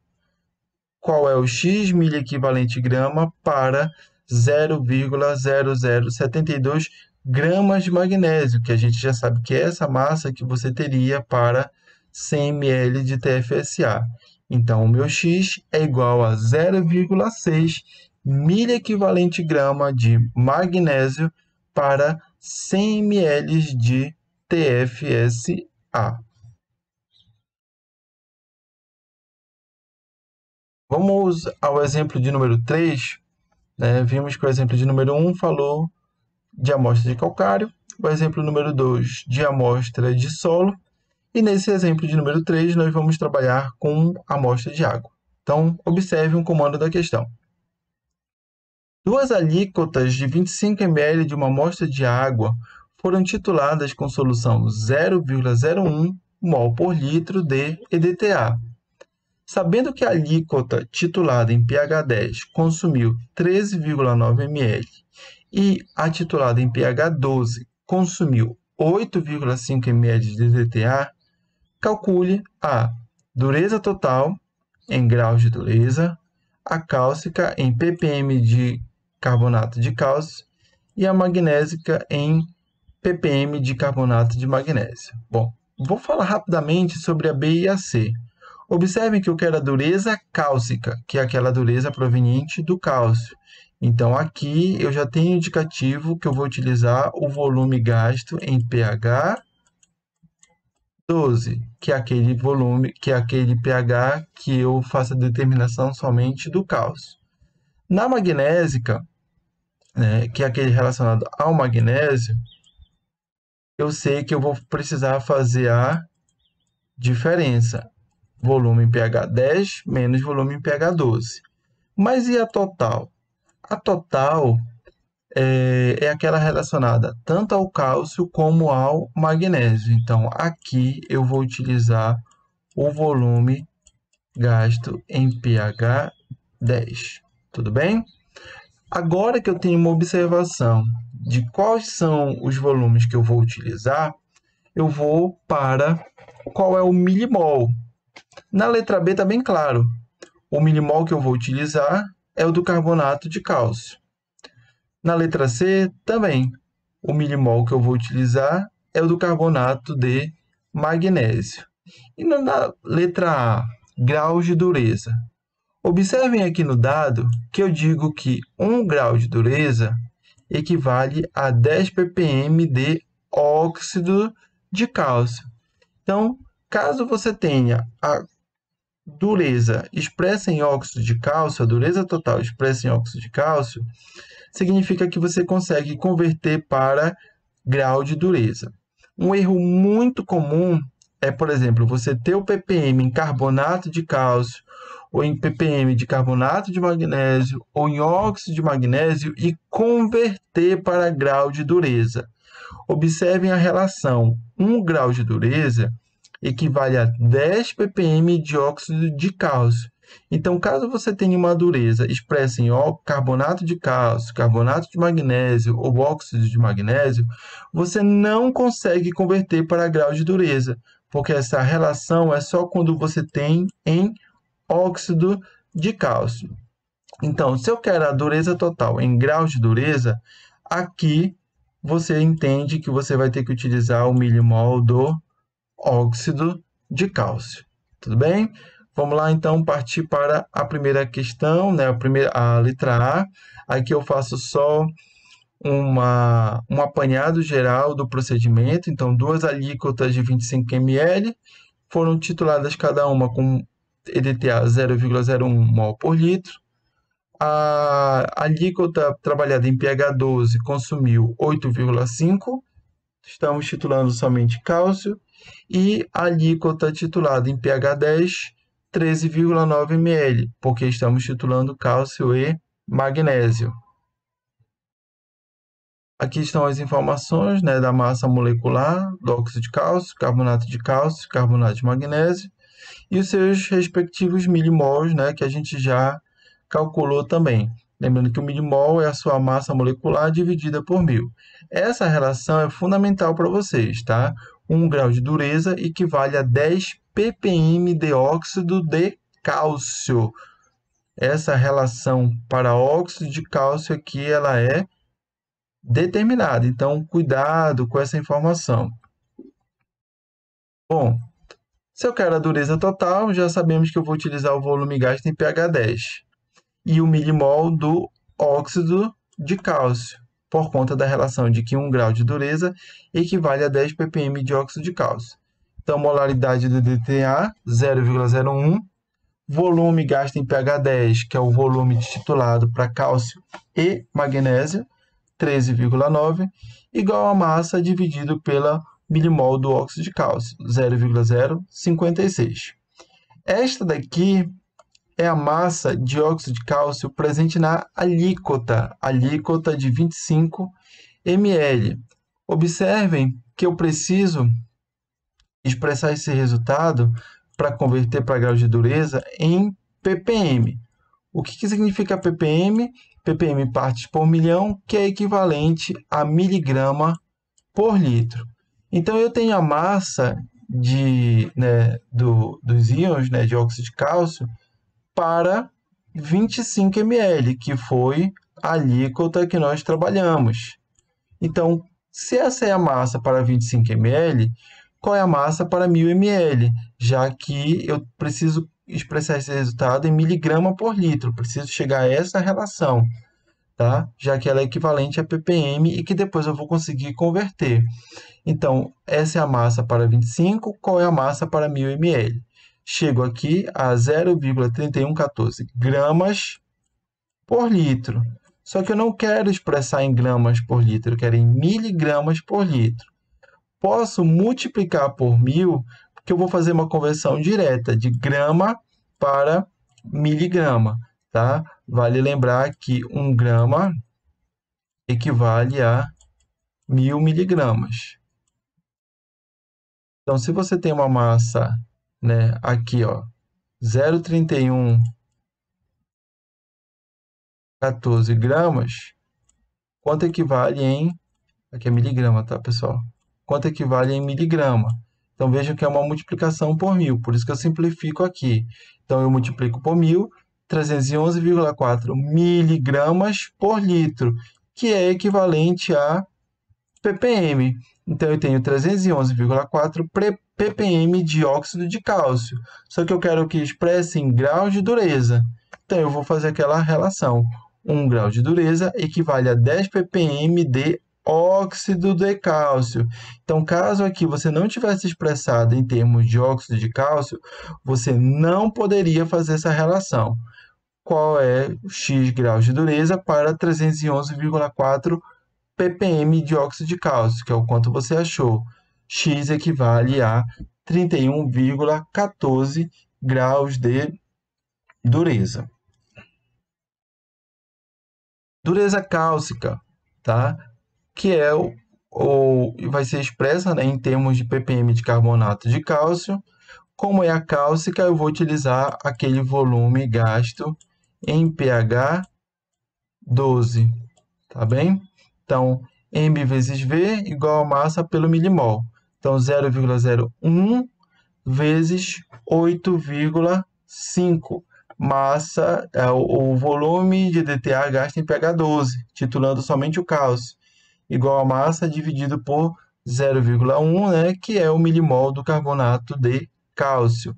Qual é o X milha equivalente grama para 0,0072 gramas de magnésio, que a gente já sabe que é essa massa que você teria para 100 ml de TFSA. Então, o meu X é igual a 0,6 milha equivalente grama de magnésio para 100 ml de TFSA. Vamos ao exemplo de número 3. Vimos que o exemplo de número 1 falou de amostra de calcário, o exemplo número 2 de amostra de solo, e nesse exemplo de número 3 nós vamos trabalhar com amostra de água. Então, observe um comando da questão. Duas alíquotas de 25 ml de uma amostra de água foram tituladas com solução 0,01 mol por litro de EDTA. Sabendo que a alíquota titulada em pH 10 consumiu 13,9 ml e a titulada em pH 12 consumiu 8,5 ml de EDTA, calcule a dureza total em graus de dureza, a cálcica em ppm de carbonato de cálcio e a magnésica em ppm de carbonato de magnésio. Bom, vou falar rapidamente sobre a B e a C. Observem que eu quero a dureza cálcica, que é aquela dureza proveniente do cálcio. Então, aqui eu já tenho indicativo que eu vou utilizar o volume gasto em pH 12, que é aquele volume, que é aquele pH que eu faço a determinação somente do cálcio. Na magnésica, que é aquele relacionado ao magnésio, eu sei que eu vou precisar fazer a diferença. Volume em pH 10 menos volume em pH 12. Mas e a total? A total é aquela relacionada tanto ao cálcio como ao magnésio. Então, aqui eu vou utilizar o volume gasto em pH 10. Tudo bem? Agora que eu tenho uma observação de quais são os volumes que eu vou utilizar, eu vou para qual é o milimol. Na letra B está bem claro. O milimol que eu vou utilizar é o do carbonato de cálcio. Na letra C, também. O milimol que eu vou utilizar é o do carbonato de magnésio. E na letra A, graus de dureza. Observem aqui no dado que eu digo que 1 grau de dureza equivale a 10 ppm de óxido de cálcio. Então, caso você tenha a dureza expressa em óxido de cálcio, a dureza total expressa em óxido de cálcio, significa que você consegue converter para grau de dureza. Um erro muito comum é, por exemplo, você ter o ppm em carbonato de cálcio, ou em ppm de carbonato de magnésio, ou em óxido de magnésio e converter para grau de dureza. Observem a relação. 1 grau de dureza equivale a 10 ppm de óxido de cálcio. Então, caso você tenha uma dureza expressa em carbonato de cálcio, carbonato de magnésio ou óxido de magnésio, você não consegue converter para grau de dureza, porque essa relação é só quando você tem em óxido de cálcio. Então, se eu quero a dureza total em graus de dureza, aqui você entende que você vai ter que utilizar o milimol do óxido de cálcio. Tudo bem? Vamos lá, então, partir para a primeira questão, a letra A. Aqui eu faço só um apanhado geral do procedimento. Então, 2 alíquotas de 25 ml foram tituladas cada uma com EDTA 0,01 mol por litro. A alíquota trabalhada em pH 12 consumiu 8,5, estamos titulando somente cálcio, e a alíquota titulada em pH 10, 13,9 ml, porque estamos titulando cálcio e magnésio. Aqui estão as informações, né, da massa molecular do óxido de cálcio, carbonato de magnésio, e os seus respectivos milimols, né, que a gente já calculou também. Lembrando que o milimol é a sua massa molecular dividida por 1000. Essa relação é fundamental para vocês, tá? 1 grau de dureza equivale a 10 ppm de óxido de cálcio. Essa relação para óxido de cálcio aqui, ela é determinada. Então, cuidado com essa informação. Bom, se eu quero a dureza total, já sabemos que eu vou utilizar o volume gasto em pH 10 e o milimol do óxido de cálcio, por conta da relação de que 1 grau de dureza equivale a 10 ppm de óxido de cálcio. Então, molaridade do DTA, 0,01. Volume gasto em pH 10, que é o volume titulado para cálcio e magnésio, 13,9, igual a massa dividido pela milimol do óxido de cálcio, 0,056. Esta daqui é a massa de óxido de cálcio presente na alíquota de 25 ml. Observem que eu preciso expressar esse resultado para converter para grau de dureza em ppm. O que significa ppm? ppm partes por milhão, que é equivalente a miligrama por litro. Então, eu tenho a massa dos íons, de óxido de cálcio para 25 ml, que foi a alíquota que nós trabalhamos. Então, se essa é a massa para 25 ml, qual é a massa para 1000 ml? Já que eu preciso expressar esse resultado em miligrama por litro, preciso chegar a essa relação, tá? Já que ela é equivalente a ppm e que depois eu vou conseguir converter. Então, essa é a massa para 25, qual é a massa para 1000 ml? Chego aqui a 0,3114 gramas por litro. Só que eu não quero expressar em gramas por litro, eu quero em miligramas por litro. Posso multiplicar por 1000, porque eu vou fazer uma conversão direta de grama para miligrama, tá? Vale lembrar que 1 grama equivale a 1000 miligramas. Então, se você tem uma massa, aqui, ó, 0,3114 gramas, quanto equivale em... Aqui é miligrama, tá, pessoal? Quanto equivale em miligrama? Então, vejam que é uma multiplicação por 1000, por isso que eu simplifico aqui. Então, eu multiplico por 1000, 311,4 miligramas por litro, que é equivalente a ppm. Então, eu tenho 311,4 ppm de óxido de cálcio. Só que eu quero que expresse em graus de dureza. Então, eu vou fazer aquela relação. 1 grau de dureza equivale a 10 ppm de óxido de cálcio. Então, caso aqui você não tivesse expressado em termos de óxido de cálcio, você não poderia fazer essa relação. Qual é o X graus de dureza para 311,4 ppm de óxido de cálcio, que é o quanto você achou. X equivale a 31,14 graus de dureza. Dureza cálcica, tá? Que é vai ser expressa, em termos de ppm de carbonato de cálcio. Como é a cálcica, eu vou utilizar aquele volume gasto em pH 12, tá bem? Então, M vezes V igual a massa pelo milimol. Então, 0,01 vezes 8,5. Massa, o volume de DTA gasto em pH 12, titulando somente o cálcio, igual a massa dividido por 0,1, que é o milimol do carbonato de cálcio.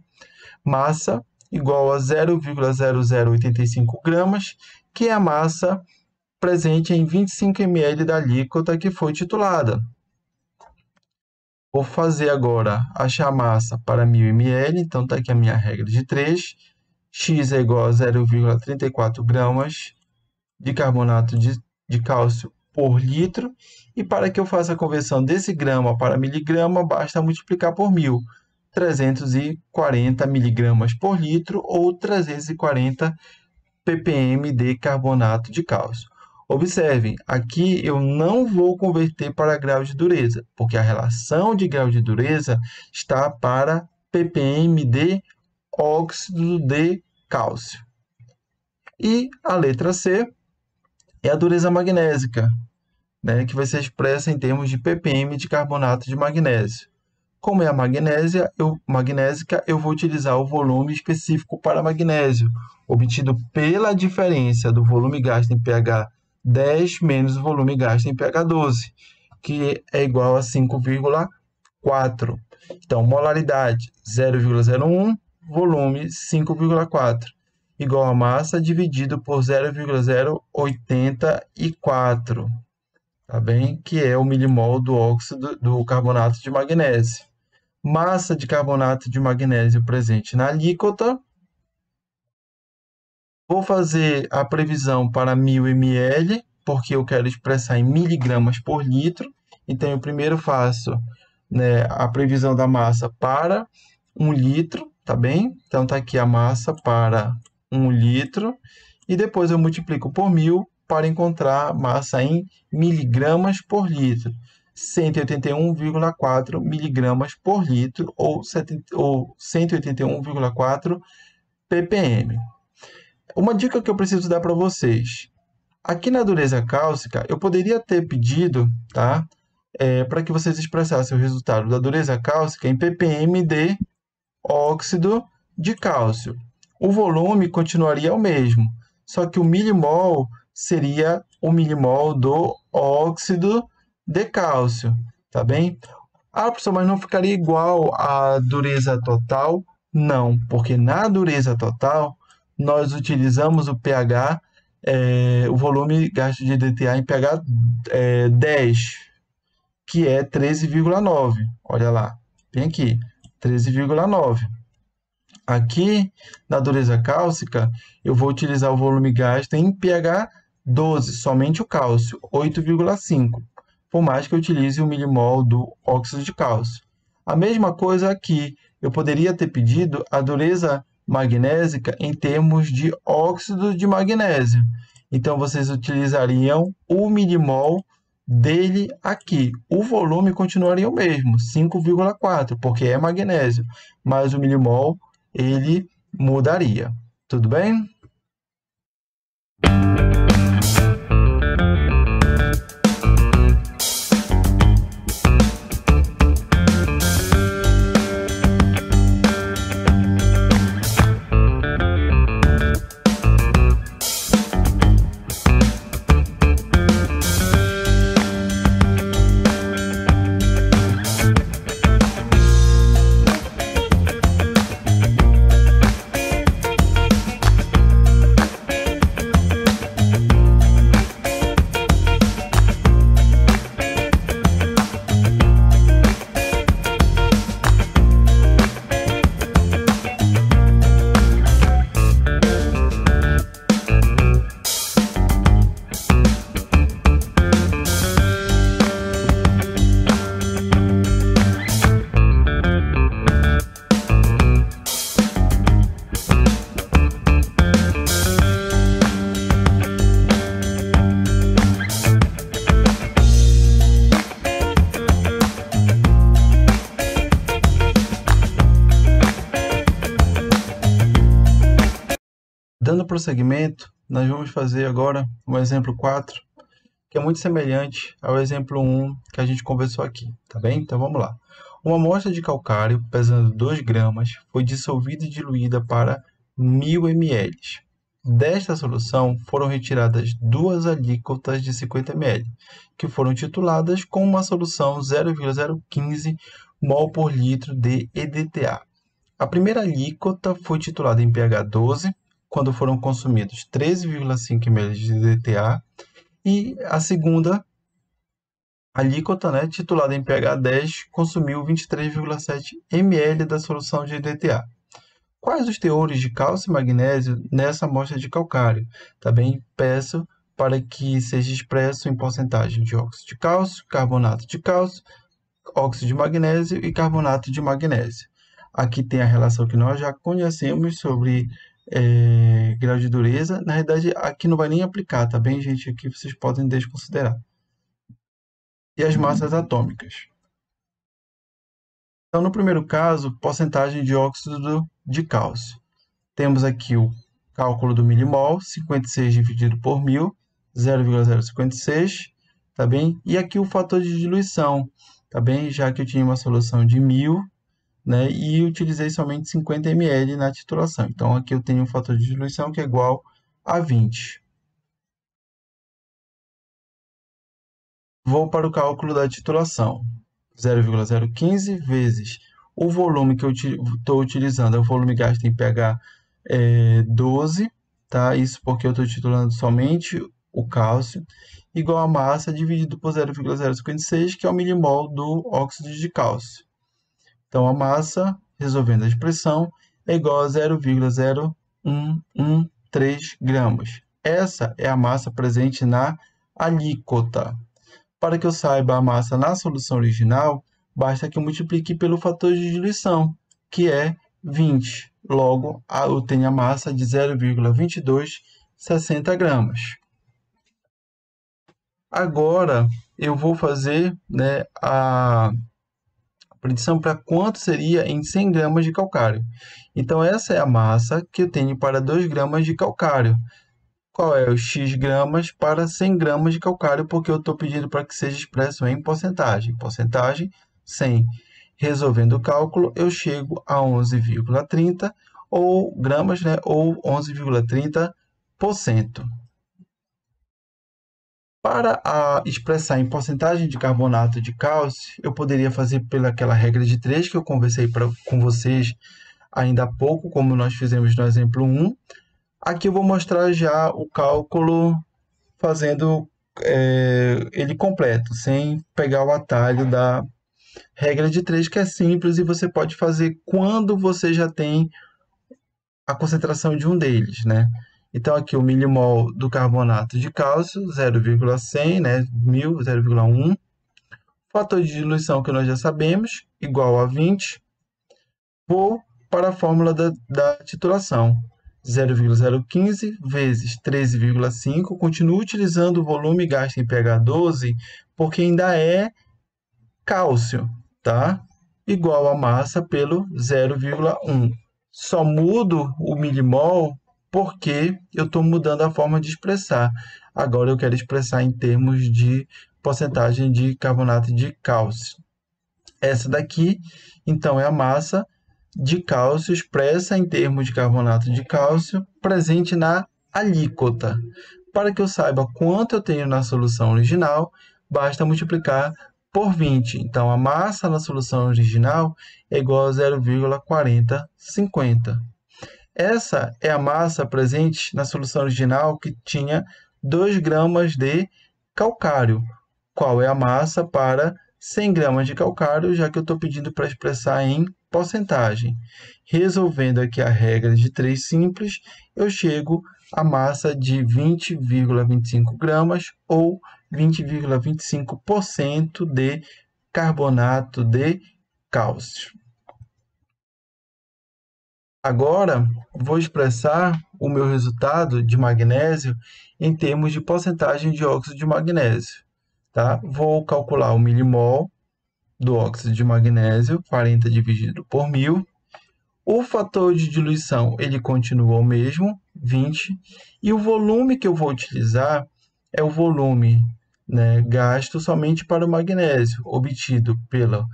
Massa igual a 0,0085 gramas, que é a massa presente em 25 ml da alíquota que foi titulada. Vou fazer agora achar a massa para 1000 ml, então está aqui a minha regra de 3. X é igual a 0,34 gramas de carbonato de cálcio por litro. E para que eu faça a conversão desse grama para miligrama, basta multiplicar por 1000. 340 miligramas por litro ou 340 ppm de carbonato de cálcio. Observem, aqui eu não vou converter para grau de dureza, porque a relação de grau de dureza está para ppm de óxido de cálcio. E a letra C é a dureza magnésica, né, que vai ser expressa em termos de ppm de carbonato de magnésio. Como é a magnésica, eu vou utilizar o volume específico para magnésio, obtido pela diferença do volume gasto em pH 10 menos o volume gasto em pH 12, que é igual a 5,4. Então, molaridade 0,01, volume 5,4, igual a massa dividido por 0,084, tá bem? Que é o milimol do óxido do carbonato de magnésio. Massa de carbonato de magnésio presente na alíquota. Vou fazer a previsão para 1000 ml, porque eu quero expressar em miligramas por litro. Então, eu primeiro faço, né, a previsão da massa para 1 litro, tá bem? Então, está aqui a massa para 1 litro. E depois eu multiplico por 1000 para encontrar massa em miligramas por litro. 181,4 miligramas por litro ou 181,4 ppm. Uma dica que eu preciso dar para vocês. Aqui na dureza cálcica, eu poderia ter pedido, tá? Para que vocês expressassem o resultado da dureza cálcica em ppm de óxido de cálcio. O volume continuaria o mesmo, só que o milimol seria o milimol do óxido de cálcio, tá bem? Ah, professor, mas não ficaria igual à dureza total? Não, porque na dureza total, nós utilizamos o pH, o volume gasto de EDTA em pH 10, que é 13,9. Olha lá, tem aqui, 13,9. Aqui, na dureza cálcica, eu vou utilizar o volume gasto em pH 12, somente o cálcio, 8,5. Por mais que eu utilize o milimol do óxido de cálcio. A mesma coisa aqui, eu poderia ter pedido a dureza magnésica em termos de óxido de magnésio. Então, vocês utilizariam o milimol dele aqui. O volume continuaria o mesmo, 5,4, porque é magnésio, mas o milimol, ele mudaria. Tudo bem? Dando prosseguimento, nós vamos fazer agora um exemplo 4, que é muito semelhante ao exemplo 1 que a gente conversou aqui, tá bem? Então vamos lá. Uma amostra de calcário pesando 2 gramas foi dissolvida e diluída para 1000 ml. Desta solução foram retiradas 2 alíquotas de 50 ml, que foram tituladas com uma solução 0,015 mol por litro de EDTA. A primeira alíquota foi titulada em pH 12, quando foram consumidos 13,5 ml de EDTA, E a segunda alíquota, né, titulada em pH 10, consumiu 23,7 ml da solução de EDTA. Quais os teores de cálcio e magnésio nessa amostra de calcário? Também peço para que seja expresso em porcentagem de óxido de cálcio, carbonato de cálcio, óxido de magnésio e carbonato de magnésio. Aqui tem a relação que nós já conhecemos sobre grau de dureza. Na realidade, aqui não vai nem aplicar, tá bem, gente? Aqui vocês podem desconsiderar. E as massas atômicas. Então, no primeiro caso, porcentagem de óxido de cálcio. Temos aqui o cálculo do milimol, 56 dividido por 1000, 0,056, tá bem? E aqui o fator de diluição, tá bem? Já que eu tinha uma solução de 1000, né? E utilizei somente 50 ml na titulação. Então, aqui eu tenho um fator de diluição que é igual a 20. Vou para o cálculo da titulação. 0,015 vezes o volume que eu estou utilizando, é o volume gasto em pH 12, tá? Isso porque eu estou titulando somente o cálcio, igual a massa dividido por 0,056, que é o milimol do óxido de cálcio. Então, a massa, resolvendo a expressão, é igual a 0,0113 gramas. Essa é a massa presente na alíquota. Para que eu saiba a massa na solução original, basta que eu multiplique pelo fator de diluição, que é 20. Logo, eu tenho a massa de 0,2260 gramas. Agora, eu vou fazer, né, a predição para quanto seria em 100 gramas de calcário. Então, essa é a massa que eu tenho para 2 gramas de calcário. Qual é o X gramas para 100 gramas de calcário, porque eu estou pedindo para que seja expresso em porcentagem. Porcentagem 100. Resolvendo o cálculo, eu chego a 11,30 ou gramas, né, ou 11,30%. Para expressar em porcentagem de carbonato de cálcio, eu poderia fazer pelaquela regra de 3 que eu conversei com vocês ainda há pouco, como nós fizemos no exemplo 1. Aqui eu vou mostrar já o cálculo fazendo ele completo, sem pegar o atalho da regra de 3, que é simples e você pode fazer quando você já tem a concentração de um deles, né? Então, aqui o milimol do carbonato de cálcio, 0,100, né? 1000, 0,1. Fator de diluição que nós já sabemos, igual a 20. Vou para a fórmula da titulação. 0,015 vezes 13,5. Continuo utilizando o volume gasto em pH 12, porque ainda é cálcio, tá? Igual a massa pelo 0,1. Só mudo o milimol porque eu estou mudando a forma de expressar. Agora eu quero expressar em termos de porcentagem de carbonato de cálcio. Essa daqui, então, é a massa de cálcio expressa em termos de carbonato de cálcio presente na alíquota. Para que eu saiba quanto eu tenho na solução original, basta multiplicar por 20. Então, a massa na solução original é igual a 0,4050. Essa é a massa presente na solução original que tinha 2 gramas de calcário. Qual é a massa para 100 gramas de calcário, já que eu estou pedindo para expressar em porcentagem. Resolvendo aqui a regra de 3 simples, eu chego à massa de 20,25 gramas ou 20,25% de carbonato de cálcio. Agora, vou expressar o meu resultado de magnésio em termos de porcentagem de óxido de magnésio. Tá? Vou calcular o milimol do óxido de magnésio, 40 dividido por 1000. O fator de diluição ele continua o mesmo, 20. E o volume que eu vou utilizar é o volume, né, gasto somente para o magnésio, obtido pela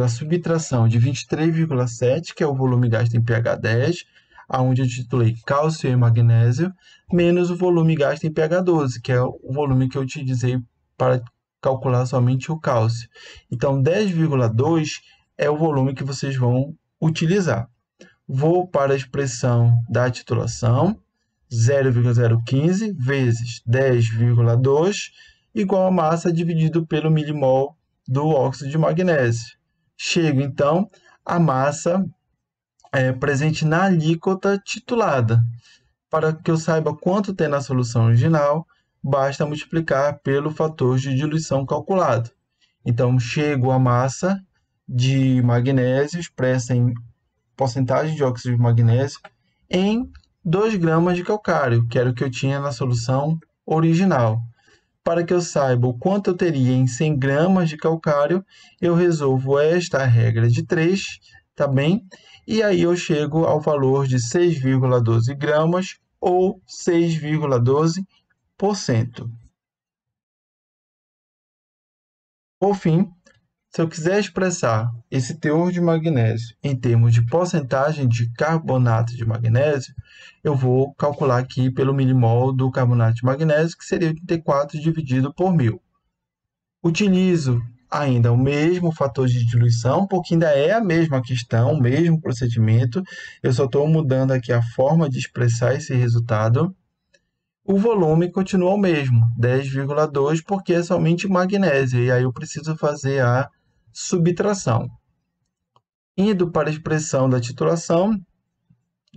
subtração de 23,7, que é o volume gasto em pH 10, onde eu titulei cálcio e magnésio, menos o volume gasto em pH 12, que é o volume que eu utilizei para calcular somente o cálcio. Então, 10,2 é o volume que vocês vão utilizar. Vou para a expressão da titulação, 0,015 vezes 10,2 igual a massa dividido pelo milimol do óxido de magnésio. Chego, então, à massa presente na alíquota titulada. Para que eu saiba quanto tem na solução original, basta multiplicar pelo fator de diluição calculado. Então, chego à massa de magnésio expressa em porcentagem de óxido de magnésio em 2 gramas de calcário, que era o que eu tinha na solução original. Para que eu saiba o quanto eu teria em 100 gramas de calcário, eu resolvo esta regra de 3, tá bem? E aí eu chego ao valor de 6,12 gramas ou 6,12%. Por fim, se eu quiser expressar esse teor de magnésio em termos de porcentagem de carbonato de magnésio, eu vou calcular aqui pelo milimol do carbonato de magnésio, que seria 84 dividido por 1000. Utilizo ainda o mesmo fator de diluição, porque ainda é a mesma questão, o mesmo procedimento. Eu só estou mudando aqui a forma de expressar esse resultado. O volume continua o mesmo, 10,2, porque é somente magnésio, e aí eu preciso fazer a subtração. Indo para a expressão da titulação,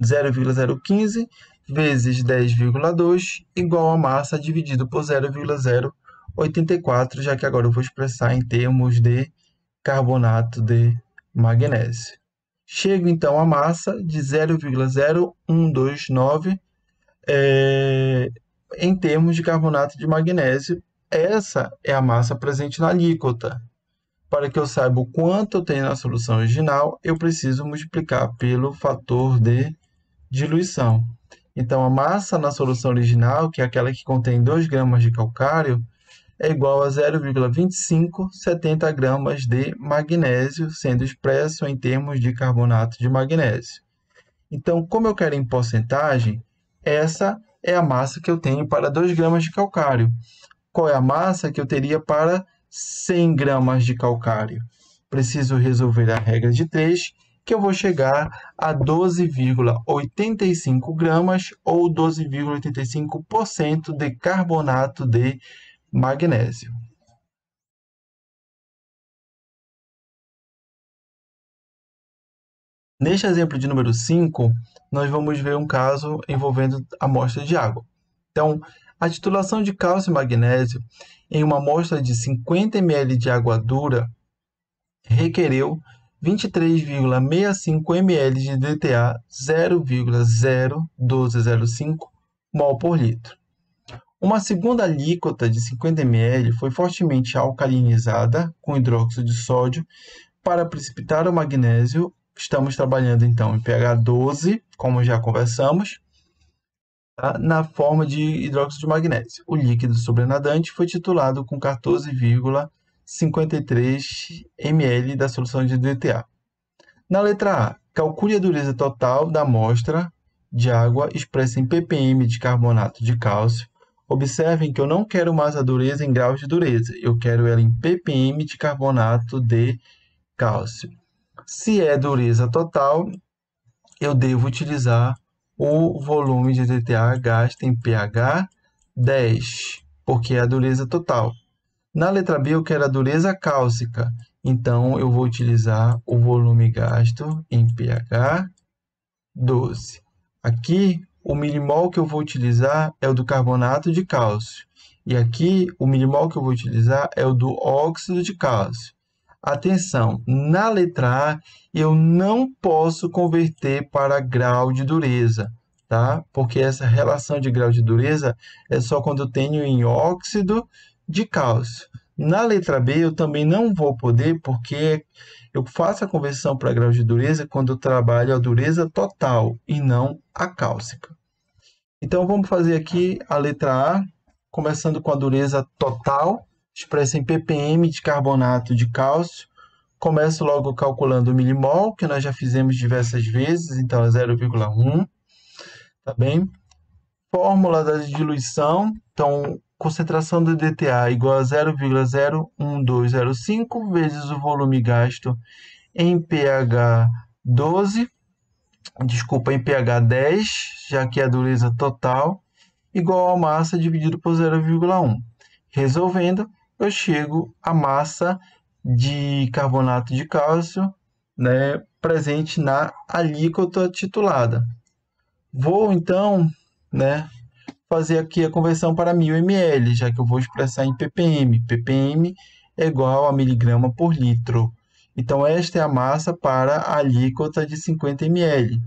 0,015 vezes 10,2 igual a massa dividido por 0,084, já que agora eu vou expressar em termos de carbonato de magnésio. Chego então à massa de 0,0129 em termos de carbonato de magnésio. Essa é a massa presente na alíquota. Para que eu saiba o quanto eu tenho na solução original, eu preciso multiplicar pelo fator de diluição. Então, a massa na solução original, que é aquela que contém 2 gramas de calcário, é igual a 0,2570 gramas de magnésio, sendo expresso em termos de carbonato de magnésio. Então, como eu quero em porcentagem, essa é a massa que eu tenho para 2 gramas de calcário. Qual é a massa que eu teria para 100 gramas de calcário? Preciso resolver a regra de 3, que eu vou chegar a 12,85 gramas ou 12,85% de carbonato de magnésio. Neste exemplo de número 5, nós vamos ver um caso envolvendo amostra de água. Então, a titulação de cálcio e magnésio em uma amostra de 50 ml de água dura requereu 23,65 ml de DTA 0,01205 mol por litro. Uma segunda alíquota de 50 ml foi fortemente alcalinizada com hidróxido de sódio para precipitar o magnésio. Estamos trabalhando então em pH 12, como já conversamos, tá? Na forma de hidróxido de magnésio. O líquido sobrenadante foi titulado com 14,53 ml da solução de DTA. Na letra A, calcule a dureza total da amostra de água expressa em ppm de carbonato de cálcio. Observem que eu não quero mais a dureza em graus de dureza, eu quero ela em ppm de carbonato de cálcio. Se é dureza total, eu devo utilizar o volume de DTA gasto em pH 10, porque é a dureza total. Na letra B, eu quero a dureza cálcica, então eu vou utilizar o volume gasto em pH 12. Aqui, o milimol que eu vou utilizar é o do carbonato de cálcio. E aqui, o milimol que eu vou utilizar é o do óxido de cálcio. Atenção, na letra A, eu não posso converter para grau de dureza, tá? Porque essa relação de grau de dureza é só quando eu tenho em óxido de cálcio. Na letra B, eu também não vou poder, porque eu faço a conversão para grau de dureza quando eu trabalho a dureza total e não a cálcica. Então, vamos fazer aqui a letra A, começando com a dureza total, expressa em ppm de carbonato de cálcio. Começo logo calculando o milimol, que nós já fizemos diversas vezes, então é 0,1, tá bem? Fórmula da diluição, então, concentração do DTA igual a 0,01205 vezes o volume gasto em pH 12, desculpa, em pH 10, já que é a dureza total, igual a massa dividido por 0,1. Resolvendo, eu chego à massa de carbonato de cálcio, né, presente na alíquota titulada. Vou, então, né, fazer aqui a conversão para 1000 ml, já que eu vou expressar em ppm. ppm é igual a miligrama por litro. Então, esta é a massa para a alíquota de 50 ml.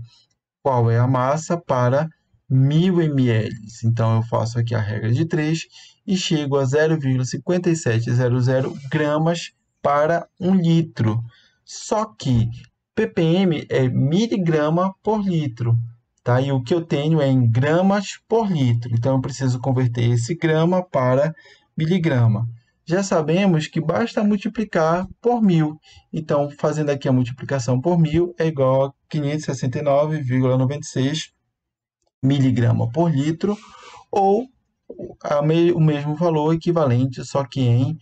Qual é a massa para 1000 ml? Então, eu faço aqui a regra de 3 e chego a 0,5700 gramas para 1 litro. Só que ppm é miligrama por litro. Tá? E o que eu tenho é em gramas por litro. Então, eu preciso converter esse grama para miligrama. Já sabemos que basta multiplicar por 1000. Então, fazendo aqui a multiplicação por 1000 é igual a 569,96 miligrama por litro, ou o mesmo valor equivalente, só que em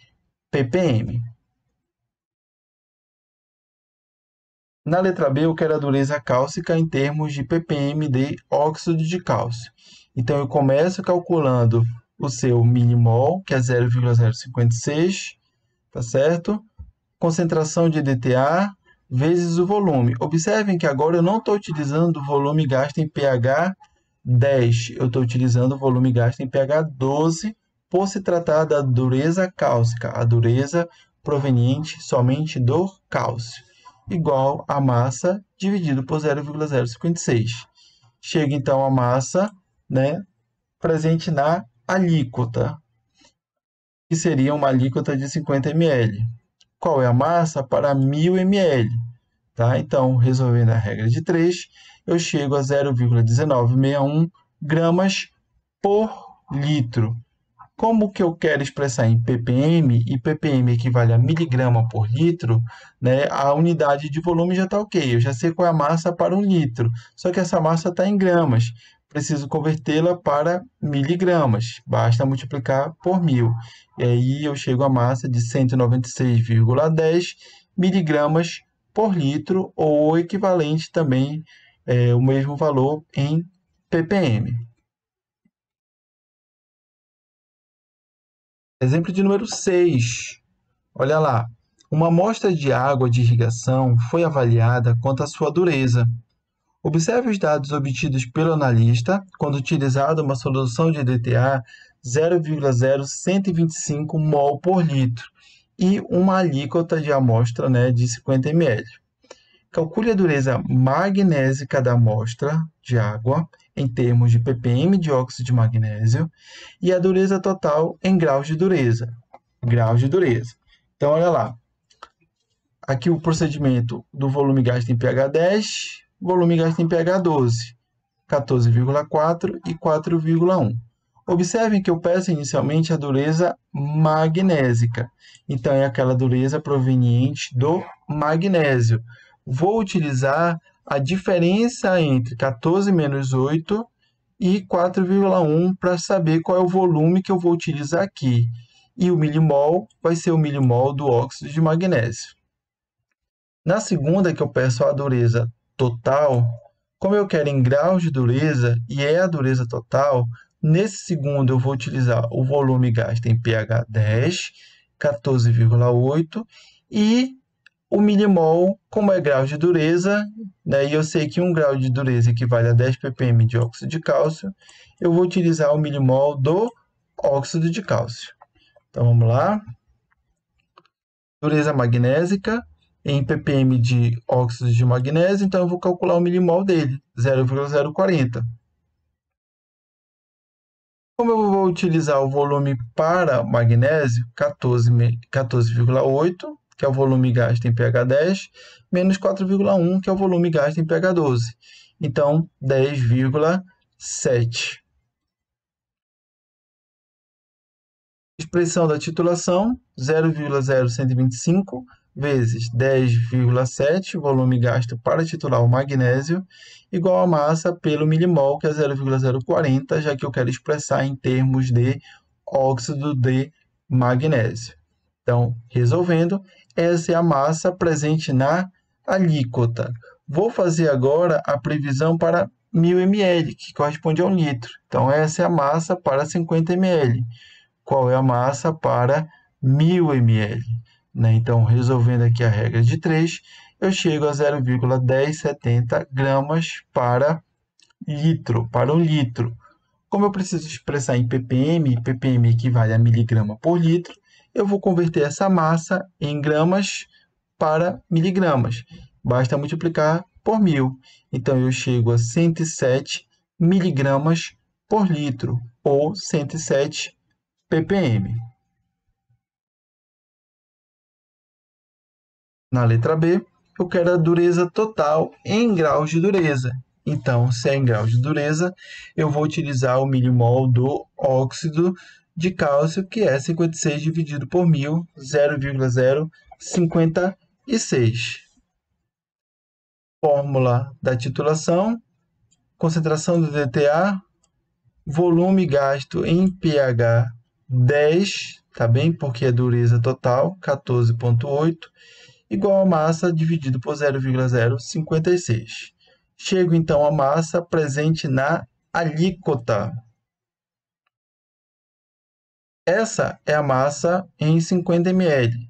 ppm. Na letra B, eu quero a dureza cálcica em termos de ppm de óxido de cálcio. Então, eu começo calculando o seu milimol, que é 0,056, tá certo? Concentração de EDTA vezes o volume. Observem que agora eu não estou utilizando o volume gasto em pH 10, eu estou utilizando o volume gasto em pH 12, por se tratar da dureza cálcica, a dureza proveniente somente do cálcio, igual a massa dividido por 0,056. Chega então a massa, né, presente na alíquota, que seria uma alíquota de 50 ml. Qual é a massa para 1000 ml? Tá? Então, resolvendo a regra de 3, eu chego a 0,1961 gramas por litro. Como que eu quero expressar em ppm, e ppm equivale a miligrama por litro, né, a unidade de volume já está ok. Eu já sei qual é a massa para 1 litro, só que essa massa está em gramas. Preciso convertê-la para miligramas. Basta multiplicar por 1000. E aí eu chego à massa de 196,10 miligramas por litro, ou o equivalente também, o mesmo valor em ppm. Exemplo de número 6. Olha lá. Uma amostra de água de irrigação foi avaliada quanto à sua dureza. Observe os dados obtidos pelo analista quando utilizada uma solução de EDTA 0,0125 mol por litro e uma alíquota de amostra, né, de 50 ml. Calcule a dureza magnésica da amostra de água em termos de ppm de óxido de magnésio e a dureza total em graus de dureza. Graus de dureza. Então, olha lá. Aqui o procedimento do volume gasto em pH 10, volume gasto em pH 12, 14,4 e 4,1. Observem que eu peço inicialmente a dureza magnésica. Então, é aquela dureza proveniente do magnésio. Vou utilizar a diferença entre 14 menos 8 e 4,1 para saber qual é o volume que eu vou utilizar aqui. E o milimol vai ser o milimol do óxido de magnésio. Na segunda, que eu peço a dureza total, como eu quero em graus de dureza e é a dureza total, nesse segundo eu vou utilizar o volume gasto em pH 10, 14,8 e o milimol, como é grau de dureza, né, e eu sei que 1 grau de dureza equivale a 10 ppm de óxido de cálcio, eu vou utilizar o milimol do óxido de cálcio. Então, vamos lá. Dureza magnésica em ppm de óxido de magnésio, então eu vou calcular o milimol dele, 0,040. Como eu vou utilizar o volume para magnésio, 14,8, que é o volume gasto em pH 10, menos 4,1, que é o volume gasto em pH 12. Então, 10,7. Expressão da titulação, 0,0125 vezes 10,7, volume gasto para titular o magnésio, igual a massa pelo milimol, que é 0,040, já que eu quero expressar em termos de óxido de magnésio. Então, resolvendo, essa é a massa presente na alíquota. Vou fazer agora a previsão para 1000 ml, que corresponde a 1 litro. Então, essa é a massa para 50 ml. Qual é a massa para 1000 ml? Né? Então, resolvendo aqui a regra de 3, eu chego a 0,1070 gramas para litro, para 1 litro. Como eu preciso expressar em ppm, ppm equivale a miligrama por litro, eu vou converter essa massa em gramas para miligramas. Basta multiplicar por 1000. Então, eu chego a 107 miligramas por litro, ou 107 ppm. Na letra B, eu quero a dureza total em graus de dureza. Então, se é em graus de dureza, eu vou utilizar o milimol do óxido de cálcio, que é 56 dividido por 1000, 0,056. Fórmula da titulação: concentração do DTA, volume gasto em pH 10, tá bem? Porque é dureza total, 14,8, igual a massa dividido por 0,056. Chego então à massa presente na alíquota. Essa é a massa em 50 ml.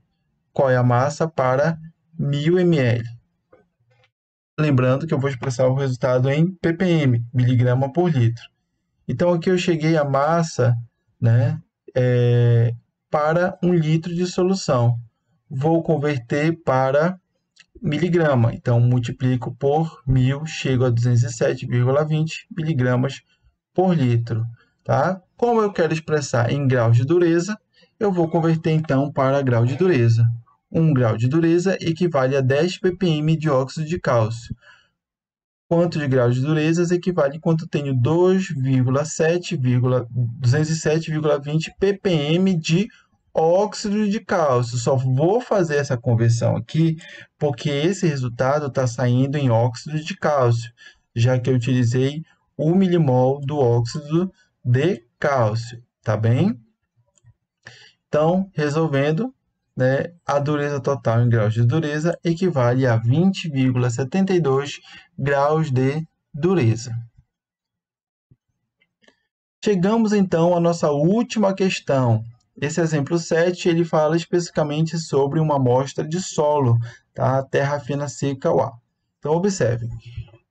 Qual é a massa para 1000 ml? Lembrando que eu vou expressar o resultado em ppm, miligrama por litro. Então, aqui eu cheguei à massa, né, para 1 litro de solução. Vou converter para miligrama. Então, multiplico por 1000, chego a 207,20 miligramas por litro. Tá? Como eu quero expressar em graus de dureza, eu vou converter então para grau de dureza. 1 grau de dureza equivale a 10 ppm de óxido de cálcio. Quanto de graus de dureza equivale quanto tenho 207,20 ppm de óxido de cálcio. Só vou fazer essa conversão aqui porque esse resultado está saindo em óxido de cálcio, já que eu utilizei o milimol do óxido de cálcio, tá bem? Então, resolvendo, né, a dureza total em graus de dureza equivale a 20,72 graus de dureza. Chegamos então à nossa última questão. Esse exemplo 7, ele fala especificamente sobre uma amostra de solo, tá? Terra fina seca UA. Então, observe.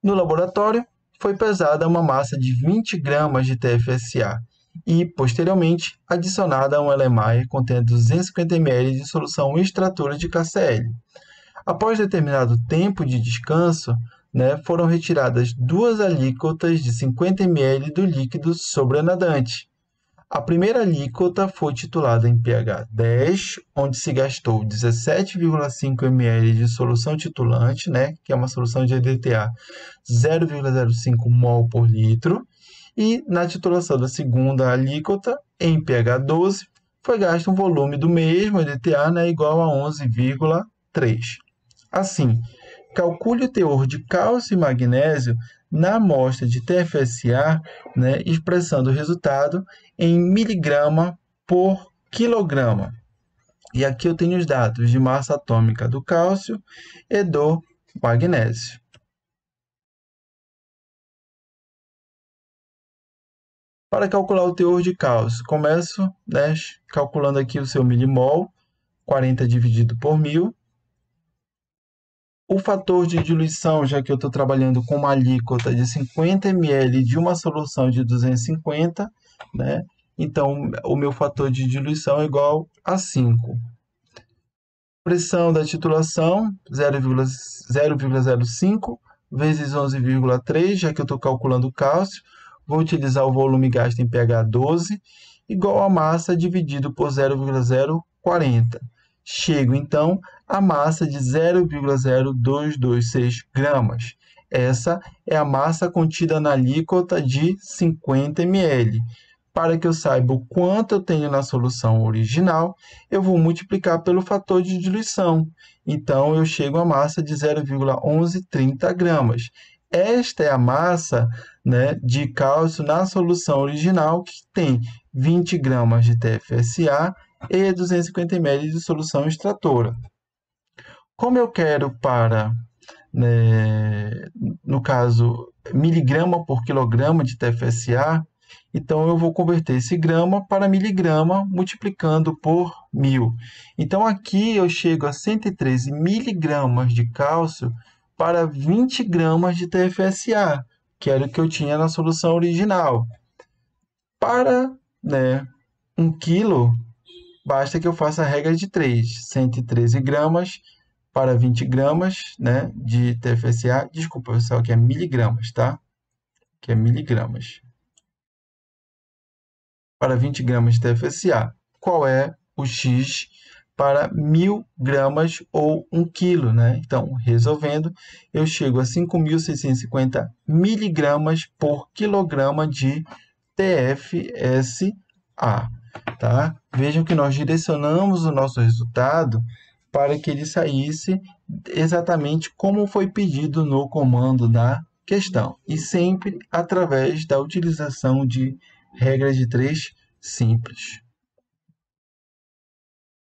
No laboratório, foi pesada uma massa de 20 gramas de TFSA e, posteriormente, adicionada a um Erlenmeyer contendo 250 ml de solução extratora de KCl. Após determinado tempo de descanso, né, foram retiradas 2 alíquotas de 50 ml do líquido sobrenadante. A primeira alíquota foi titulada em pH 10, onde se gastou 17,5 ml de solução titulante, né, que é uma solução de EDTA 0,05 mol por litro, e na titulação da segunda alíquota, em pH 12, foi gasto um volume do mesmo EDTA, né, igual a 11,3. Assim, calcule o teor de cálcio e magnésio na amostra de TFSA, né, expressando o resultado em miligrama por quilograma. E aqui eu tenho os dados de massa atômica do cálcio e do magnésio. Para calcular o teor de cálcio, começo, né, calculando aqui o seu milimol, 40 dividido por 1000. O fator de diluição, já que eu estou trabalhando com uma alíquota de 50 ml de uma solução de 250, né? Então, o meu fator de diluição é igual a 5. Pressão da titulação, 0,05 vezes 11,3, já que eu estou calculando o cálcio. Vou utilizar o volume gasto em pH 12, igual a massa dividido por 0,040. Chego, então, à massa de 0,0226 gramas. Essa é a massa contida na alíquota de 50 ml. Para que eu saiba o quanto eu tenho na solução original, eu vou multiplicar pelo fator de diluição. Então, eu chego à massa de 0,1130 gramas. Esta é a massa, né, de cálcio na solução original, que tem 20 gramas de TFSA e 250 ml de solução extratora. Como eu quero para né, no caso, miligrama por quilograma de TFSA, então eu vou converter esse grama para miligrama multiplicando por 1000. Então aqui eu chego a 113 miligramas de cálcio para 20 gramas de TFSA, que era o que eu tinha na solução original. Para, né, 1 quilo, basta que eu faça a regra de 3, 113 gramas para 20 gramas, né, de TFSA. Desculpa, pessoal, que é miligramas, tá? Que é miligramas. Para 20 gramas de TFSA. Qual é o X para 1000 gramas ou 1 quilo, né? Então, resolvendo, eu chego a 5.650 miligramas por quilograma de TFSA, tá? Vejam que nós direcionamos o nosso resultado para que ele saísse exatamente como foi pedido no comando da questão, e sempre através da utilização de regra de 3 simples.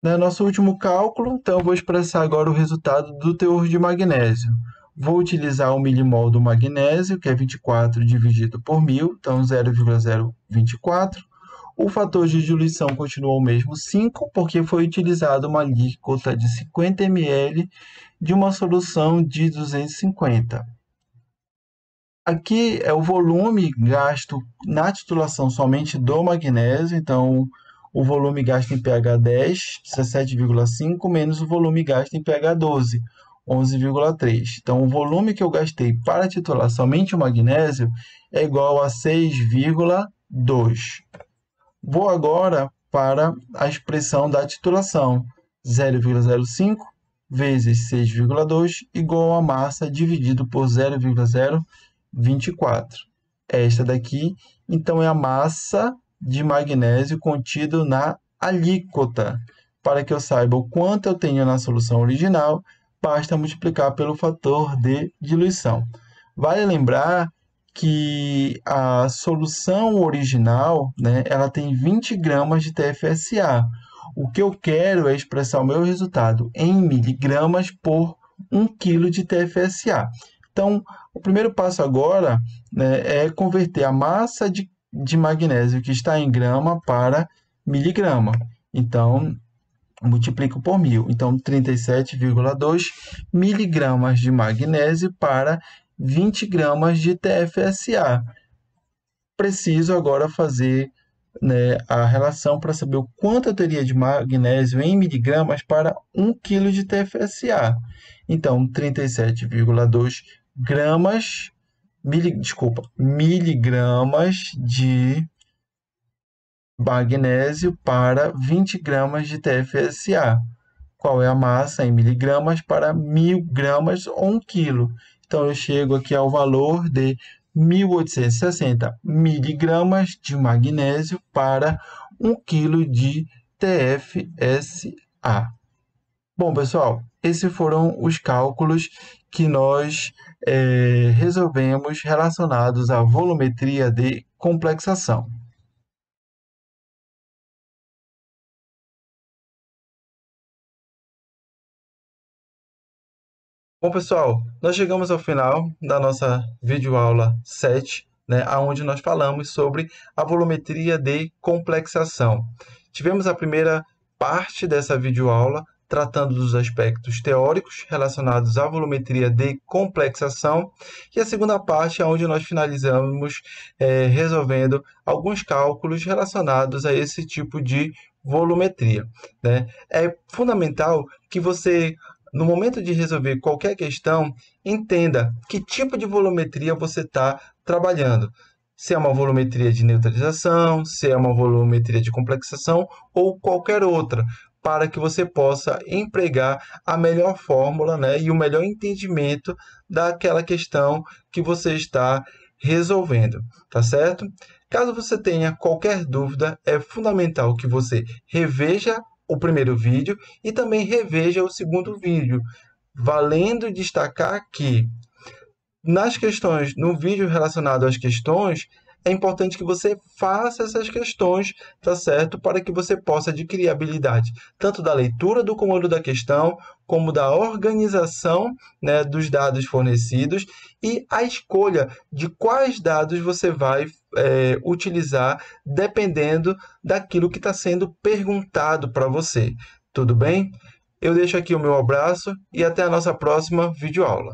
No nosso último cálculo, então eu vou expressar agora o resultado do teor de magnésio. Vou utilizar o milimol do magnésio, que é 24 dividido por 1000, então 0,024. O fator de diluição continuou o mesmo, 5, porque foi utilizada uma alíquota de 50 ml de uma solução de 250. Aqui é o volume gasto na titulação somente do magnésio, então o volume gasto em pH 10, 17,5, menos o volume gasto em pH 12, 11,3. Então, o volume que eu gastei para titular somente o magnésio é igual a 6,2. Vou agora para a expressão da titulação. 0,05 vezes 6,2 igual a massa dividido por 0,024. Esta daqui, então, é a massa de magnésio contido na alíquota. Para que eu saiba o quanto eu tenho na solução original, basta multiplicar pelo fator de diluição. Vale lembrar que a solução original, né, ela tem 20 gramas de TFSA. O que eu quero é expressar o meu resultado em miligramas por 1 kg de TFSA. Então, o primeiro passo agora, né, é converter a massa de magnésio que está em grama para miligrama. Então, multiplico por 1000. Então, 37,2 miligramas de magnésio para 20 gramas de TFSA. Preciso agora fazer, né, a relação para saber o quanto eu teria de magnésio em miligramas para 1 kg de TFSA. Então, 37,2 gramas, miligramas de magnésio para 20 gramas de TFSA. Qual é a massa em miligramas para 1000 gramas ou 1 quilo? Então, eu chego aqui ao valor de 1.860 miligramas de magnésio para 1 quilo de TFSA. Bom, pessoal, esses foram os cálculos que nós resolvemos relacionados à volumetria de complexação. Bom, pessoal, nós chegamos ao final da nossa videoaula 7, né, onde nós falamos sobre a volumetria de complexação. Tivemos a primeira parte dessa videoaula tratando dos aspectos teóricos relacionados à volumetria de complexação, e a segunda parte é onde nós finalizamos resolvendo alguns cálculos relacionados a esse tipo de volumetria, né? É fundamental que você, no momento de resolver qualquer questão, entenda que tipo de volumetria você está trabalhando. Se é uma volumetria de neutralização, se é uma volumetria de complexação ou qualquer outra, para que você possa empregar a melhor fórmula, né, e o melhor entendimento daquela questão que você está resolvendo, tá certo? Caso você tenha qualquer dúvida, é fundamental que você reveja o primeiro vídeo e também reveja o segundo vídeo, valendo destacar que nas questões, no vídeo relacionado às questões, é importante que você faça essas questões, tá certo? Para que você possa adquirir habilidade, tanto da leitura do comando da questão, como da organização, né, dos dados fornecidos e a escolha de quais dados você vai utilizar, dependendo daquilo que está sendo perguntado para você. Tudo bem? Eu deixo aqui o meu abraço e até a nossa próxima videoaula.